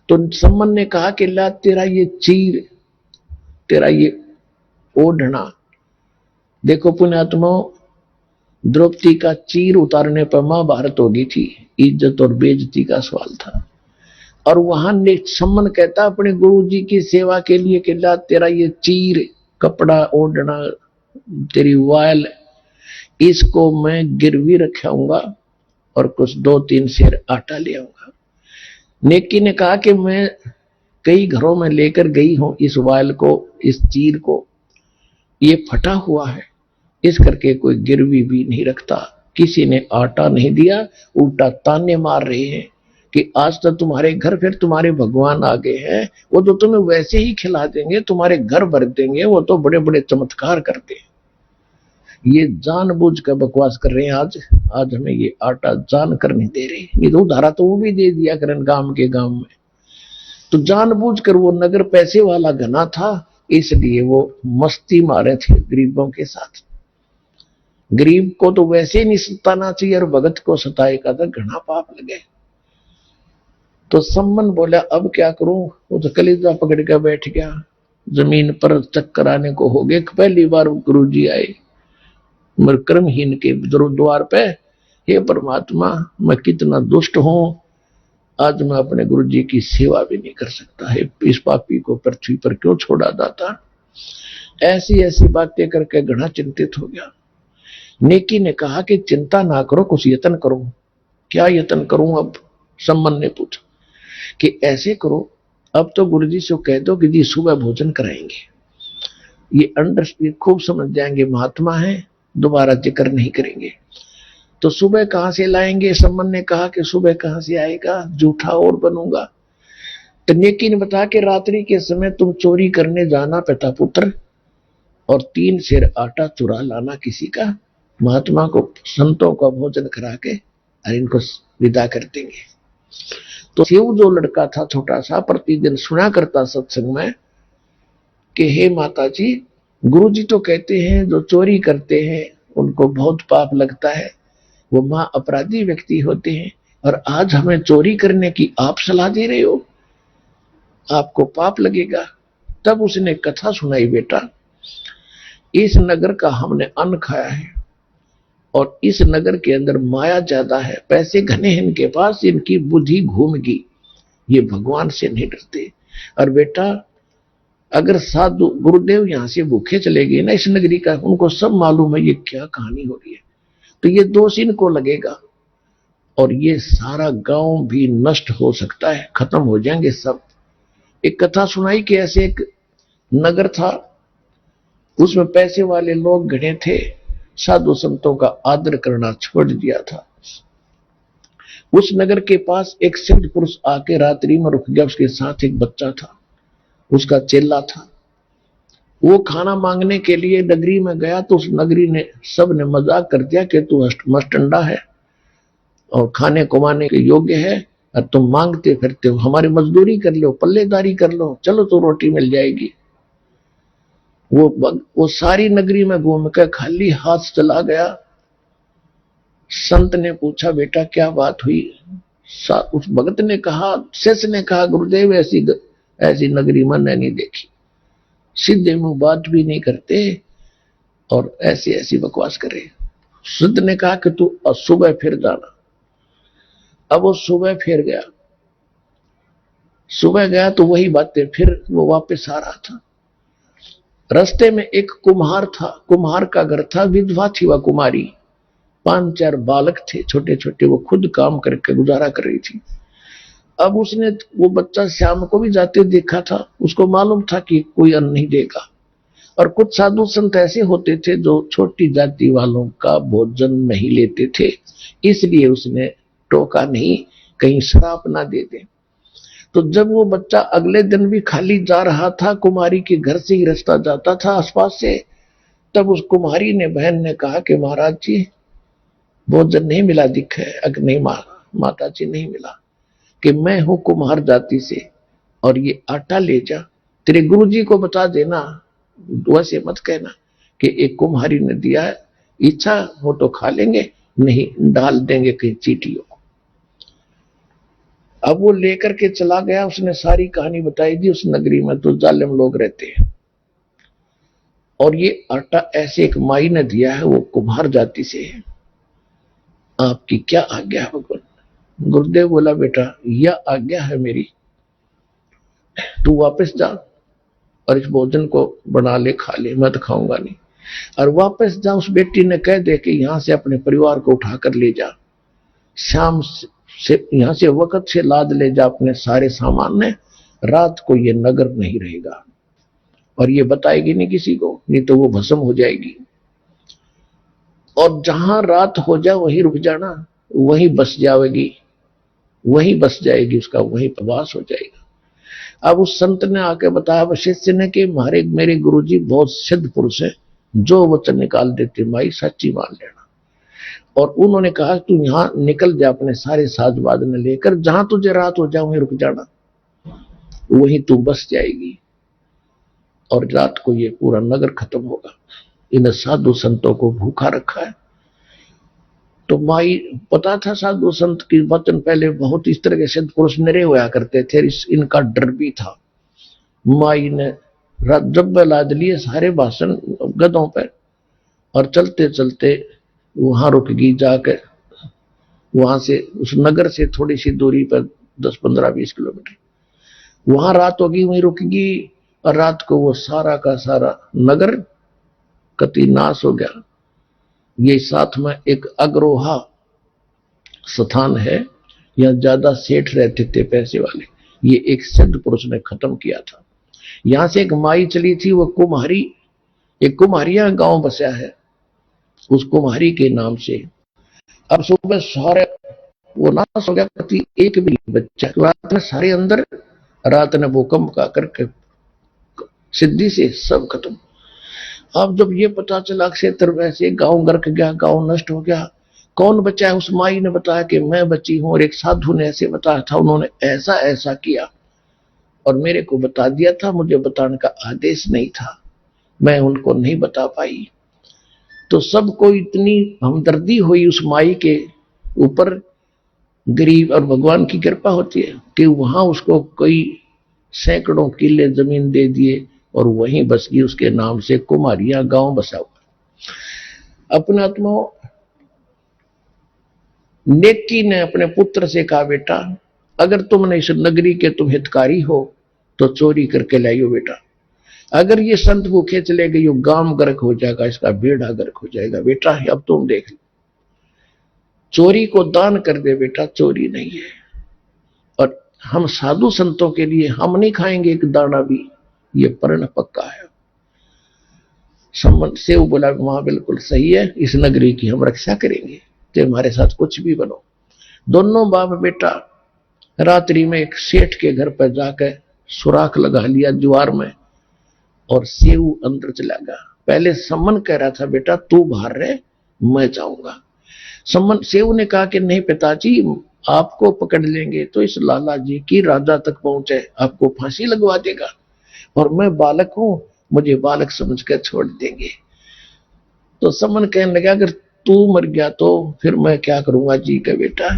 तो सम्मन ने कहा कि ला तेरा ये चीर, तेरा ये ओढ़ना, देखो पुण्यात्मा, द्रौपदी का चीर उतारने पर महाभारत हो गई थी, इज्जत और बेइज्जती का सवाल था। और वहां ने सम्मन कहता अपने गुरु जी की सेवा के लिए कि ला तेरा ये चीर कपड़ा ओढ़ना, तेरी वायल, इसको मैं गिरवी रखाऊंगा और कुछ 2-3 सेर आटा ले आऊंगा। नेकी ने कहा कि मैं कई घरों में लेकर गई हूं इस वायल को, इस चीर को, ये फटा हुआ है, इस करके कोई गिरवी भी नहीं रखता। किसी ने आटा नहीं दिया, उल्टा ताने मार रहे हैं कि आज तक तुम्हारे घर फिर तुम्हारे भगवान आ गए हैं, वो तो तुम्हें वैसे ही खिला देंगे, तुम्हारे घर भर देंगे, वो तो बड़े बड़े चमत्कार करते हैं। ये जानबूझ कर बकवास कर रहे हैं। आज हमें ये आटा जान कर नहीं दे रहे, नहीं तो उधारा तो वो भी दे दिया करें गांव के गांव में। तो जानबूझ कर, वो नगर पैसे वाला घना था, इसलिए वो मस्ती मारे थे गरीबों के साथ। गरीब को तो वैसे ही नहीं सताना चाहिए, और भगत को सताएगा तो घना पाप लगे। तो सम्मन बोला अब क्या करूं, वो तो कलेजा पकड़ कर बैठ गया। जमीन पर चक्कर आने को हो गए। पहली बार गुरु जी आए कर्महीन के द्वार पे, हे परमात्मा मैं कितना दुष्ट हूं, आज मैं अपने गुरु जी की सेवा भी नहीं कर सकता है, इस पापी को पृथ्वी पर क्यों छोड़ा दाता। ऐसी ऐसी बातें करके घना चिंतित हो गया। नेकी ने कहा कि चिंता ना करो, कुछ यत्न करो। क्या यत्न करूं अब, सम्मन ने पूछा। कि ऐसे करो, अब तो गुरु जी से कह दो कि जी सुबह भोजन कराएंगे, ये अंडरस्टैंड खूब समझ जाएंगे, महात्मा है, दोबारा जिक्र नहीं करेंगे। तो सुबह कहां से लाएंगे, सम्मन ने कहा कि सुबह कहां से आएगा, जूठा और बनूंगा। तो नेकी ने बताया कि रात्रि के समय तुम चोरी करने जाना पिता पुत्र, और 3 सेर आटा चुरा लाना किसी का, महात्मा को संतों का भोजन करा के और इनको विदा कर देंगे। तो शिव जो लड़का था छोटा सा, प्रतिदिन सुना करता सत्संग में कि हे माता जी, गुरु जी तो कहते हैं जो चोरी करते हैं उनको बहुत पाप लगता है, वो मां अपराधी व्यक्ति होते हैं, और आज हमें चोरी करने की आप सलाह दे रहे हो, आपको पाप लगेगा। तब उसने कथा सुनाई, बेटा इस नगर का हमने अन्न खाया है, और इस नगर के अंदर माया ज्यादा है, पैसे घने हैं इनके पास, इनकी बुद्धि घूम गई, ये भगवान से नहीं डरते। और बेटा अगर साधु गुरुदेव यहां से भूखे चले गए ना इस नगरी का, उनको सब मालूम है ये क्या कहानी हो रही है, तो ये दोष इनको लगेगा, और ये सारा गांव भी नष्ट हो सकता है, खत्म हो जाएंगे सब। एक कथा सुनाई कि ऐसे एक नगर था, उसमें पैसे वाले लोग घने थे, साधु संतों का आदर करना छोड़ दिया था। उस नगर के पास एक सिद्ध पुरुष आके रात्रि में रुक गया, उसके साथ एक बच्चा था, उसका चेला था। वो खाना मांगने के लिए नगरी में गया, तो उस नगरी ने सब ने मजाक कर दिया कि तू मस्टंडा है और खाने कमाने के योग्य है, और तुम मांगते फिरते हो, हमारी मजदूरी कर लो, पल्लेदारी कर लो, चलो तो रोटी मिल जाएगी। वो सारी नगरी में घूम कर खाली हाथ चला गया। संत ने पूछा बेटा क्या बात हुई, उस भगत ने कहा, शिष्य ने कहा गुरुदेव ऐसी नगरी मैंने नहीं देखी, सीधे मुंह बात भी नहीं करते और ऐसी ऐसी बकवास करे। सिद्ध ने कहा कि तू सुबह फिर जाना। अब वो सुबह फिर गया, सुबह गया तो वही बातें, फिर वो वापस आ रहा था। रास्ते में एक कुम्हार था, कुम्हार का घर था, विधवा थी वह कुमारी, 5-4 बालक थे छोटे छोटे, वो खुद काम करके गुजारा कर रही थी। अब उसने वो बच्चा श्याम को भी जाते देखा था, उसको मालूम था कि कोई अन्न नहीं देगा। और कुछ साधु संत ऐसे होते थे जो छोटी जाति वालों का भोजन नहीं लेते थे, इसलिए उसने टोका नहीं, कहीं श्राप ना दे दे। तो जब वो बच्चा अगले दिन भी खाली जा रहा था, कुमारी के घर से ही रास्ता जाता था आसपास से, तब उस कुमारी ने बहन ने कहा कि महाराज जी भोजन नहीं मिला दिखे, अगर नहीं माता जी नहीं मिला, कि मैं हूं कुम्हार जाति से, और ये आटा ले जा, तेरे गुरुजी को बता देना, वैसे मत कहना कि एक कुम्हारी ने दिया है, इच्छा हो तो खा लेंगे, नहीं डाल देंगे कहीं चीटियों को। अब वो लेकर के चला गया, उसने सारी कहानी बताई दी। उस नगरी में तो जालिम लोग रहते हैं, और ये आटा ऐसे एक माई ने दिया है, वो कुम्हार जाति से है। आपकी क्या आज्ञा है भगवान? गुरुदेव बोला, बेटा यह आज्ञा है मेरी, तू वापस जा और इस भोजन को बना ले, खा ले, मैं तो खाऊंगा नहीं। और वापस जा, उस बेटी ने कह दे कि यहां से अपने परिवार को उठाकर ले जा, शाम से यहां से वक्त से लाद ले जा अपने सारे सामान ने, रात को ये नगर नहीं रहेगा, और ये बताएगी नहीं किसी को, नहीं तो वो भस्म हो जाएगी। और जहां रात हो जाए वहीं रुक जाना, वहीं बस जाएगी, वहीं बस जाएगी, उसका वहीं प्रवास हो जाएगा। अब उस संत ने आके बताया शिष्य ने कि मेरे गुरुजी बहुत सिद्ध पुरुष है, जो वचन निकाल देते माई सच्ची मान लेना। और उन्होंने कहा तू यहां निकल जा अपने सारे साज वादन लेकर, जहां तुझे रात हो जाए वहीं रुक जाना, वहीं तू बस जाएगी, और रात को ये पूरा नगर खत्म होगा। इन साधु संतों को भूखा रखा है। तो माई पता था साधु संत की वचन पहले बहुत इस तरह के सिद्ध पुरुष निरे होया करते थे, इनका डर भी था। माई ने जब लाद लिए सारे भाषण गधों पर, और चलते चलते वहां रुक गई, जाकर वहां से उस नगर से थोड़ी सी दूरी पर 10-15-20 किलोमीटर वहां रात होगी, वहीं रुक गई। और रात को वो सारा का सारा नगर कति नाश हो गया। ये साथ में एक अग्रोहा स्थान है, यहां ज्यादा सेठ रहते थे पैसे वाले, ये एक सिद्ध पुरुष ने खत्म किया था। यहां से एक माई चली थी, वो कुम्हारी, एक कुम्हारिया गांव बसा है उस कुम्हारी के नाम से। अब सुबह सारे वो नाश हो गया, कति एक भी बच्चा, रात में सारे अंदर, रात ने भूकंप का करके सिद्धि से सब खत्म। अब जब ये पता चला क्षेत्र वैसे गांव गर्क गया, गांव नष्ट हो गया, कौन बचा है? उस माई ने बताया कि मैं बची हूं, और एक साधु ने ऐसे बताया था, उन्होंने ऐसा ऐसा किया और मेरे को बता दिया था, मुझे बताने का आदेश नहीं था, मैं उनको नहीं बता पाई। तो सबको इतनी हमदर्दी हुई उस माई के ऊपर, गरीब, और भगवान की कृपा होती है कि वहां उसको कई सैकड़ों किले जमीन दे दिए, और वहीं बस गई, उसके नाम से कुमारिया गांव बसा हुआ। अपने आत्मा नेकी ने अपने पुत्र से कहा, बेटा अगर तुमने इस नगरी के तुम हितकारी हो तो चोरी करके लाइयो बेटा, अगर ये संत भूखे चले गए, गांव गर्क हो जाएगा, इसका बेड़ा गर्क हो जाएगा बेटा, अब तुम देख लो, चोरी को दान कर दे बेटा, चोरी नहीं है। और हम साधु संतों के लिए हम नहीं खाएंगे एक दाना भी, ये प्रण पक्का है। संबंध से वो बोला, वहां बिल्कुल सही है, इस नगरी की हम रक्षा करेंगे, तो हमारे साथ कुछ भी बनो। दोनों बाप बेटा रात्रि में एक सेठ के घर पर जाकर सुराख लगा लिया दीवार में, और सेव अंदर चला गया। पहले सम्मन कह रहा था, बेटा तू बाहर रहे, मैं जाऊंगा। सम्मन सेव ने कहा कि नहीं पिताजी, आपको पकड़ लेंगे तो इस लाला जी की राजा तक पहुंचे, आपको फांसी लगवा देगा, और मैं बालक हूं, मुझे बालक समझकर छोड़ देंगे। तो सम्मन कहने लगा, अगर तू मर गया तो फिर मैं क्या करूंगा जी का बेटा,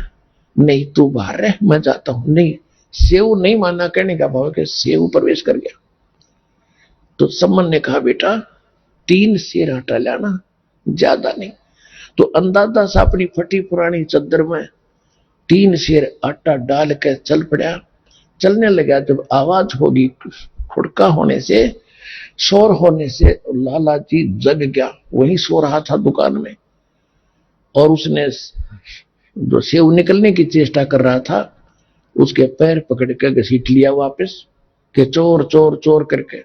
नहीं तू बाहर रह, मैं जाता हूं। नहीं, सेव नहीं मानना, कहने का भाव कि सेव प्रवेश कर गया। तो सम्मन ने कहा, बेटा 3 सेर आटा लाना, ज्यादा नहीं। तो अंदाजा सा अपनी फटी पुरानी चद्दर में 3 सेर आटा डाल के चल पड़ा। चलने लगा, जब आवाज होगी खुड़का होने से, शोर होने से, लाला जी जग गया, वहीं सो रहा था दुकान में, और उसने जो सेव निकलने की चेष्टा कर रहा था उसके पैर पकड़ के घसीट लिया वापस, के चोर चोर चोर करके।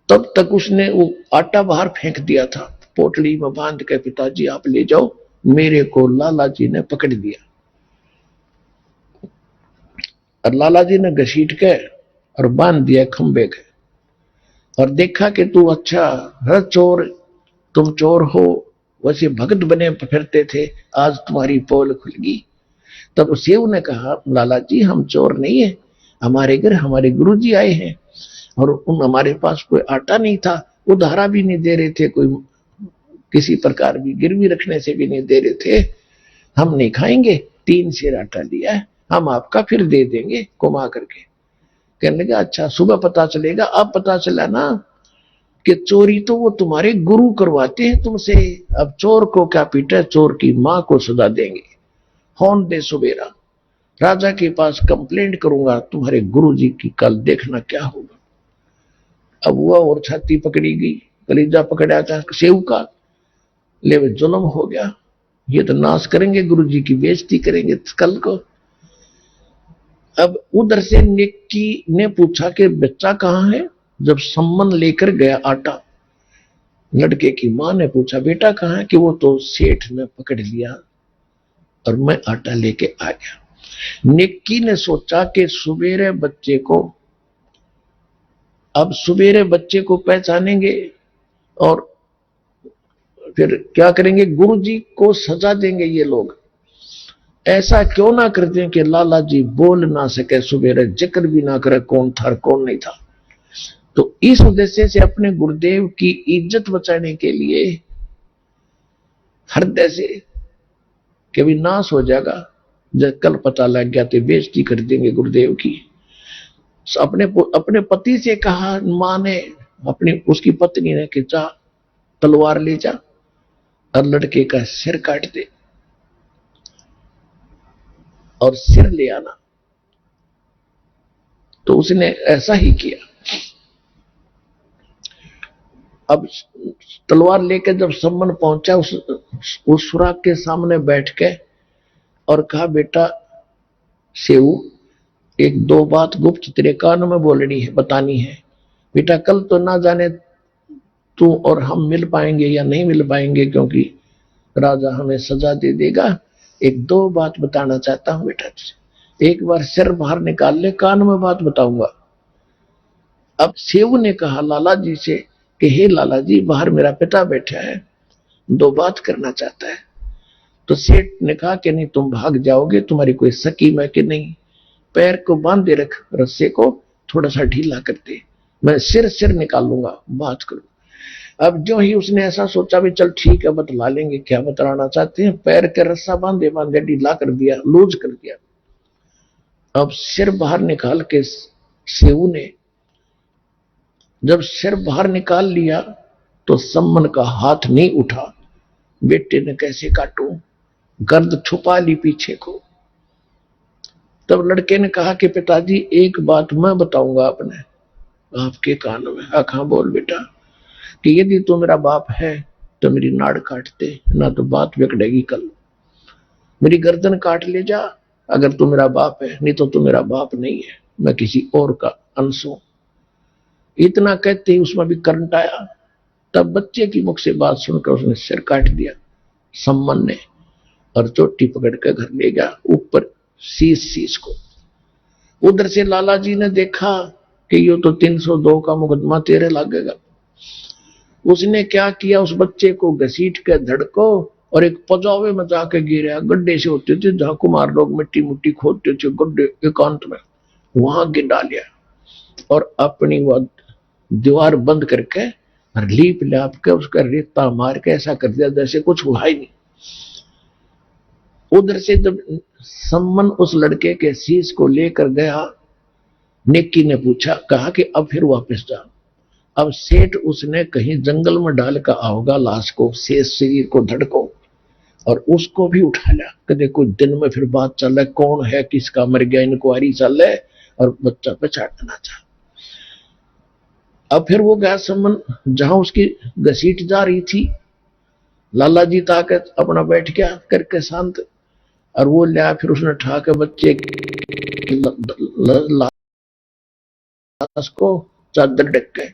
तब तक उसने वो आटा बाहर फेंक दिया था, पोटली में बांध के, पिताजी आप ले जाओ, मेरे को लाला जी ने पकड़ लिया। और लाला जी ने घसीट के और बांध दिया खंबे के, और देखा कि तू अच्छा है चोर, तुम चोर हो, वैसे भगत बने फिरते थे, आज तुम्हारी पोल खुल गई। तब सेव ने कहा, लाला जी हम चोर नहीं है, हमारे घर हमारे गुरुजी आए हैं, और हमारे पास कोई आटा नहीं था, उधारा भी नहीं दे रहे थे, कोई किसी प्रकार भी गिरवी रखने से भी नहीं दे रहे थे, हम नहीं खाएंगे, 3 सेर आटा लिया है, हम आपका फिर दे देंगे घुमा करके। कहने लगा अच्छा सुबह पता चलेगा। अब पता चला ना कि चोरी तो वो तुम्हारे गुरु करवाते हैं तुमसे। अब चोर को क्या पीटा, चोर की मां को सजा देंगे। होन दे सुबेरा, राजा के पास कंप्लेंट करूंगा तुम्हारे गुरुजी की, कल देखना क्या होगा। अब हुआ और छाती पकड़ी गई, कलीजा पकड़ा था सेव का, ले जुल्म हो गया। ये तो नाश करेंगे, गुरुजी की बेइज्जती करेंगे कल को। अब उधर से निक्की ने पूछा कि बच्चा कहाँ है। जब सम्मन लेकर गया आटा, लड़के की मां ने पूछा बेटा कहाँ है, कि वो तो सेठ ने पकड़ लिया और मैं आटा लेके आ गया। निक्की ने सोचा कि सुबेरे बच्चे को, अब सुबेरे बच्चे को पहचानेंगे और फिर क्या करेंगे, गुरुजी को सजा देंगे ये लोग। ऐसा क्यों ना करते हैं कि लाला जी बोल ना सके, सुबेरे जिक्र भी ना करे कौन था कौन नहीं था। तो इस उद्देश्य से अपने गुरुदेव की इज्जत बचाने के लिए हृदय से कि भी नाश हो जाएगा, जब कल पता लग गया तो बेइज्जती कर देंगे गुरुदेव की। अपने पति से कहा मां ने, अपनी उसकी पत्नी ने कि जा तलवार ले जा और लड़के का सिर काट दे और सिर ले आना। तो उसने ऐसा ही किया। अब तलवार लेकर जब सम्मन पहुंचा उस सुराग के सामने बैठ के और कहा बेटा सेऊ, एक दो बात गुप्त तेरे कान में बोलनी है, बतानी है। बेटा कल तो ना जाने तू और हम मिल पाएंगे या नहीं मिल पाएंगे, क्योंकि राजा हमें सजा दे देगा। एक दो बात बताना चाहता हूं बेटा तुझे, एक बार सिर बाहर निकाल ले, कान में बात बताऊंगा। अब सेऊ ने कहा लाला जी से कि हे लाला जी, बाहर मेरा पिता बैठा है, दो बात करना चाहता है। तो सेठ ने कहा कि नहीं तुम भाग जाओगे, तुम्हारी कोई सकीम है कि नहीं, पैर को बांधे रख, रस्से को थोड़ा सा ढीला कर दे, मैं सिर निकाल लूंगा, बात करूं। अब जो ही उसने ऐसा सोचा भी चल ठीक है बतला लेंगे क्या बतलाना चाहते हैं, पैर के रस्सा बांधे बांधे ढीला कर दिया, लूज कर दिया। अब सिर बाहर निकाल के सेऊ ने जब सिर बाहर निकाल लिया तो सम्मन का हाथ नहीं उठा। बेटे ने कैसे काटूं, गर्द छुपा ली पीछे को। तब लड़के ने कहा कि पिताजी एक बात मैं बताऊंगा अपने आपके कान में। हाँ बोल बेटा, कि यदि तू मेरा बाप है तो मेरी नाड़ काट दे, ना तो बात बिगड़ेगी कल। मेरी गर्दन काट ले जा अगर तू मेरा बाप है, नहीं तो तू मेरा बाप नहीं है, मैं किसी और का अंश हूं। इतना कहते ही उसमें भी करंट आया। तब बच्चे की मुख से बात सुनकर उसने सिर काट दिया सम्मन ने, और चोटी पकड़ कर घर ले गया, ऊपर शीश को। उधर से लाला जी ने देखा कि ये तो 302 का मुकदमा तेरे लगेगा। उसने क्या किया, उस बच्चे को घसीट के धड़को और एक पजावे में जाके गिरा। गड्ढे से होते थे जहां कुमार लोग मिट्टी मुट्टी खोदते थे, गड्ढे एकांत में, वहां गिर डालिया और अपनी वह दीवार बंद करके और लीप लाप के उसका रेता मार के ऐसा कर दिया जैसे कुछ हुआ ही नहीं। उधर से जब सम्मन उस लड़के के शीश को लेकर गया, निक्की ने पूछा, कहा कि अब फिर वापस जा। अब सेठ उसने कहीं जंगल में डाल कर आओगा लाश को, शेष शरीर को धड़को, और उसको भी उठा लिया। कदे कुछ दिन में फिर बात चल रहा कौन है किसका मर गया, इंक्वायरी चल रहा है और बच्चा पछाड़ना चाह। अब फिर वो गया सम्मन जहां उसकी घसीट जा रही थी। लाला जी ताकत अपना बैठ गया करके शांत, और वो लिया फिर उसने उठा के बच्चे लाश को चादर ढक के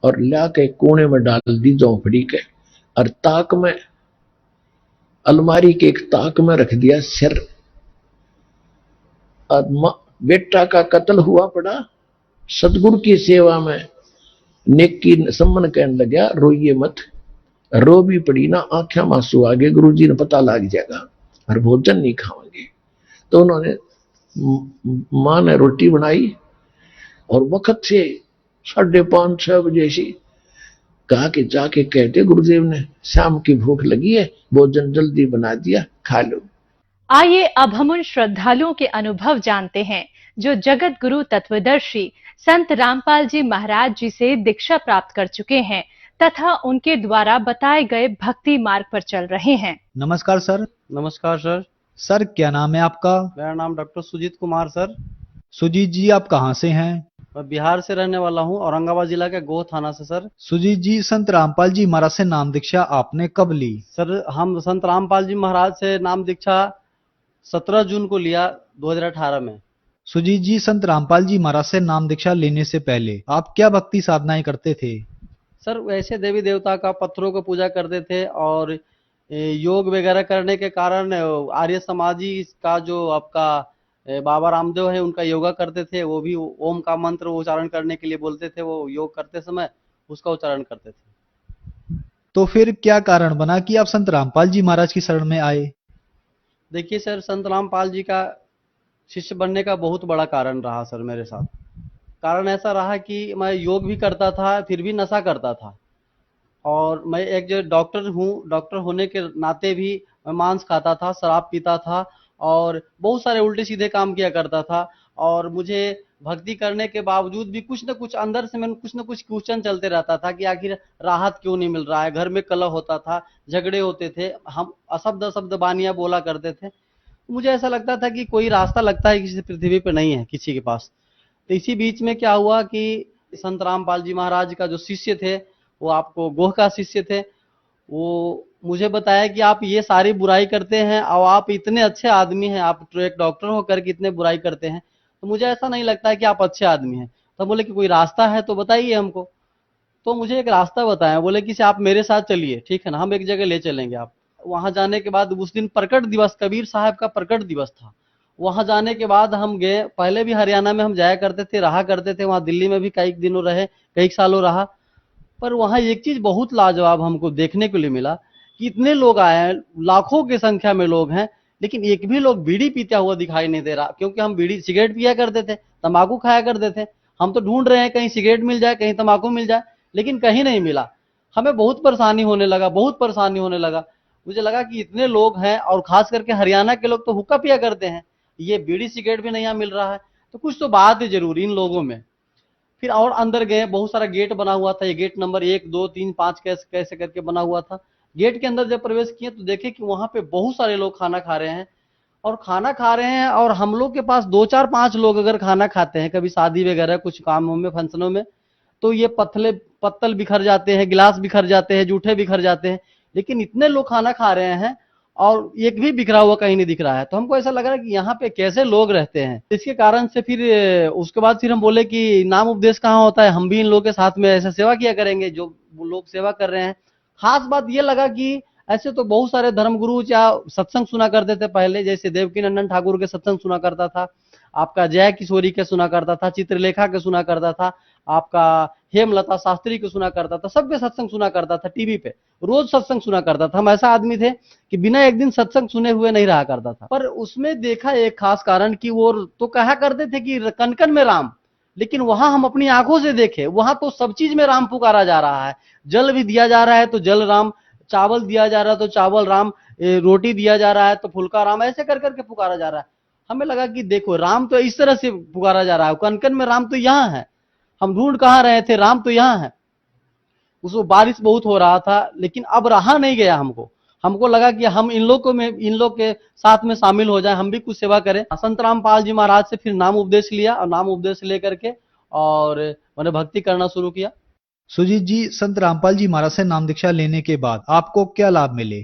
और ला के कोने में डाल दी झोंपड़ी के, और ताक में अलमारी के एक ताक में रख दिया सिर। बेटा का कत्ल हुआ पड़ा सतगुरु की सेवा में। नेकी सम्मन कहने लगा रोइए मत, रो भी पड़ी ना आंखें मांसू आगे, गुरुजी ने पता लग जाएगा और भोजन नहीं खाओगे। तो उन्होंने मां ने रोटी बनाई और वक्त से 5:30-6 बजे से कहा कि जाके कहते गुरुदेव ने शाम की भूख लगी है, भोजन जल्दी बना दिया, खा लो। आइए अब हम उन श्रद्धालुओं के अनुभव जानते हैं जो जगत गुरु तत्वदर्शी संत रामपाल जी महाराज जी से दीक्षा प्राप्त कर चुके हैं तथा उनके द्वारा बताए गए भक्ति मार्ग पर चल रहे हैं। नमस्कार सर। नमस्कार सर। सर क्या नाम है आपका? मेरा नाम डॉक्टर सुजीत कुमार सर। सुजीत जी आप कहाँ से हैं? मैं बिहार से रहने वाला हूँ, औरंगाबाद जिला के गोह थाना से सर। सुजीत जी संत रामपाल जी महाराज से नाम दीक्षा आपने कब ली? सर हम संत रामपाल जी महाराज से नाम दीक्षा 17 जून को लिया 2018 में। सुजीत जी संत रामपाल जी महाराज से नाम दीक्षा लेने से पहले आप क्या भक्ति साधनाएं करते थे? सर वैसे देवी देवता का पत्थरों को पूजा करते थे और योग वगैरह करने के कारण आर्य समाजी का जो आपका बाबा रामदेव है उनका योगा करते थे, वो भी ओम का मंत्र उच्चारण करने के लिए बोलते थे, वो योग करते समय उसका उच्चारण करते थे। तो फिर क्या कारण बना कि आप संत रामपाल जी महाराज की शरण में आए? देखिए सर, संत रामपाल जी का शिष्य बनने का बहुत बड़ा कारण रहा सर मेरे साथ। कारण ऐसा रहा कि मैं योग भी करता था फिर भी नशा करता था, और मैं एक जो डॉक्टर हूँ, डॉक्टर होने के नाते भी मैं मांस खाता था, शराब पीता था और बहुत सारे उल्टे सीधे काम किया करता था। और मुझे भक्ति करने के बावजूद भी कुछ न कुछ अंदर से मैंने कुछ न कुछ क्वेश्चन चलते रहता था कि आखिर राहत क्यों नहीं मिल रहा है। घर में कलह होता था, झगड़े होते थे, हम अशब्द शब्द बानियां बोला करते थे। मुझे ऐसा लगता था कि कोई रास्ता लगता है किसी पृथ्वी पे नहीं है किसी के पास। तो इसी बीच में क्या हुआ कि संत रामपाल जी महाराज का जो शिष्य थे, वो आपको गोह का शिष्य थे, वो मुझे बताया कि आप ये सारी बुराई करते हैं और आप इतने अच्छे आदमी हैं, आप एक डॉक्टर होकर के इतने बुराई करते हैं, तो मुझे ऐसा नहीं लगता है कि आप अच्छे आदमी हैं। तो बोले कि कोई रास्ता है तो बताइए हमको। तो मुझे एक रास्ता बताया, बोले कि आप मेरे साथ चलिए, ठीक है ना, हम एक जगह ले चलेंगे आप। वहां जाने के बाद उस दिन प्रकट दिवस, कबीर साहब का प्रकट दिवस था। वहां जाने के बाद हम गए, पहले भी हरियाणा में हम जाया करते थे, रहा करते थे, वहां दिल्ली में भी कई दिनों रहे, कई सालों रहा। पर वहां एक चीज बहुत लाजवाब हमको देखने के लिए मिला कि इतने लोग आए हैं, लाखों की संख्या में लोग हैं, लेकिन एक भी लोग बीड़ी पीता हुआ दिखाई नहीं दे रहा। क्योंकि हम बीड़ी सिगरेट पिया करते थे, तंबाकू खाया करते थे, हम तो ढूंढ रहे हैं कहीं सिगरेट मिल जाए, कहीं तंबाकू मिल जाए, लेकिन कहीं नहीं मिला। हमें बहुत परेशानी होने लगा, बहुत परेशानी होने लगा। मुझे लगा कि इतने लोग हैं और खास करके हरियाणा के लोग तो हुक्का पिया करते हैं, ये बीड़ी सिगरेट भी नहीं मिल रहा है, तो कुछ तो बात है जरूर इन लोगों में। फिर और अंदर गए, बहुत सारा गेट बना हुआ था, ये गेट नंबर 1 2 3 5 कैसे कैसे करके बना हुआ था। गेट के अंदर जब प्रवेश किए तो देखे कि वहां पे बहुत सारे लोग खाना खा रहे हैं, और खाना खा रहे हैं, और हम लोग के पास 2 4 5 लोग अगर खाना खाते हैं कभी शादी वगैरह कुछ कामों में, फंक्शनों में, तो ये पत्तल बिखर जाते हैं, गिलास बिखर जाते हैं, जूठे बिखर जाते हैं। लेकिन इतने लोग खाना खा रहे हैं और एक भी बिखरा हुआ कहीं नहीं दिख रहा है। तो हमको ऐसा लग रहा है कि यहाँ पे कैसे लोग रहते हैं। इसके कारण से फिर उसके बाद फिर हम बोले कि नाम उपदेश कहाँ होता है, हम भी इन लोगों के साथ में ऐसा सेवा किया करेंगे जो वो लोग सेवा कर रहे हैं। खास बात ये लगा कि ऐसे तो बहुत सारे धर्मगुरु या सत्संग सुना करते थे पहले, जैसे देवकीनंदन ठाकुर के सत्संग सुना करता था, आपका जय किशोरी के सुना करता था, चित्रलेखा के सुना करता था, आपका हेमलता शास्त्री के सुना करता था, सबके सत्संग सुना करता था, टीवी पे रोज सत्संग सुना करता था। हम ऐसा आदमी थे कि बिना एक दिन सत्संग सुने हुए नहीं रहा करता था। पर उसमें देखा एक खास कारण कि वो तो कहा करते थे कि कन कन में राम, लेकिन वहां हम अपनी आंखों से देखे, वहां तो सब चीज में राम पुकारा जा रहा है। जल भी दिया जा रहा है तो जल राम, चावल दिया जा रहा है तो चावल राम, रोटी दिया जा रहा है तो फुल्का राम, ऐसे कर करके पुकारा जा रहा है। हमें लगा कि देखो राम तो इस तरह से पुकारा जा रहा है, कन कन में राम तो यहाँ है, हम ढूंढ कहाँ रहे थे, राम तो यहाँ है। उसको बारिश बहुत हो रहा था, लेकिन अब रहा नहीं गया हमको लगा कि हम इन लोग के साथ में शामिल हो जाए, हम भी कुछ सेवा करें। संत रामपाल जी महाराज से फिर नाम उपदेश लिया, और नाम उपदेश लेकर के और मैंने भक्ति करना शुरू किया। सुजीत जी संत रामपाल जी महाराज से नाम दीक्षा लेने के बाद आपको क्या लाभ मिले?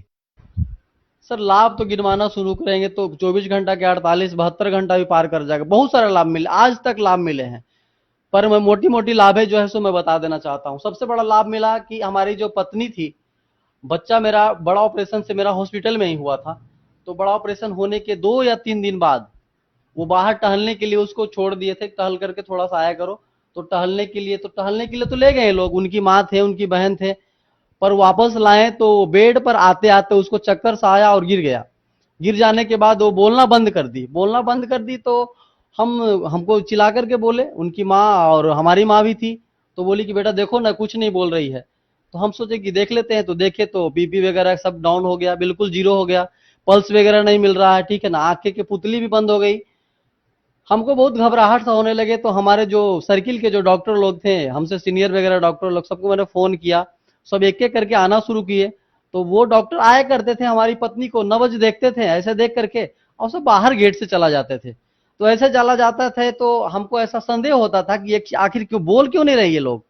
सर लाभ तो गिनवाना शुरू करेंगे तो 24 घंटा के 48 72 घंटा भी पार कर जाएगा। बहुत सारे लाभ मिले, आज तक लाभ मिले हैं, पर मैं मोटी मोटी लाभ है जो है सो मैं बता देना चाहता हूँ। सबसे बड़ा लाभ मिला कि हमारी जो पत्नी थी, बच्चा मेरा बड़ा ऑपरेशन से मेरा हॉस्पिटल में ही हुआ था, तो बड़ा ऑपरेशन होने के 2 या 3 दिन बाद वो बाहर टहलने के लिए उसको छोड़ दिए थे, टहल करके थोड़ा सा आया करो, तो टहलने के लिए तो ले गए लोग, उनकी माँ थे, उनकी बहन थे, पर वापस लाए तो बेड पर आते आते उसको चक्कर सा आया और गिर गया। गिर जाने के बाद वो बोलना बंद कर दी तो हमको चिल्ला करके बोले, उनकी माँ और हमारी माँ भी थी, तो बोली कि बेटा देखो ना कुछ नहीं बोल रही है। तो हम सोचे कि देख लेते हैं, तो देखे तो बीपी वगैरह सब डाउन हो गया, बिल्कुल 0 हो गया। पल्स वगैरह नहीं मिल रहा है, ठीक है ना, आंखें की पुतली भी बंद हो गई। हमको बहुत घबराहट सा होने लगे। तो हमारे जो सर्किल के जो डॉक्टर लोग थे, हमसे सीनियर वगैरह डॉक्टर लोग, सबको मैंने फोन किया, सब एक एक करके आना शुरू किए। तो वो डॉक्टर आया करते थे, हमारी पत्नी को नब्ज देखते थे, ऐसे देख करके और सब बाहर गेट से चला जाते थे। तो ऐसे चला जाता थे तो हमको ऐसा संदेह होता था कि ये आखिर क्यों बोल क्यों नहीं रहे ये लोग,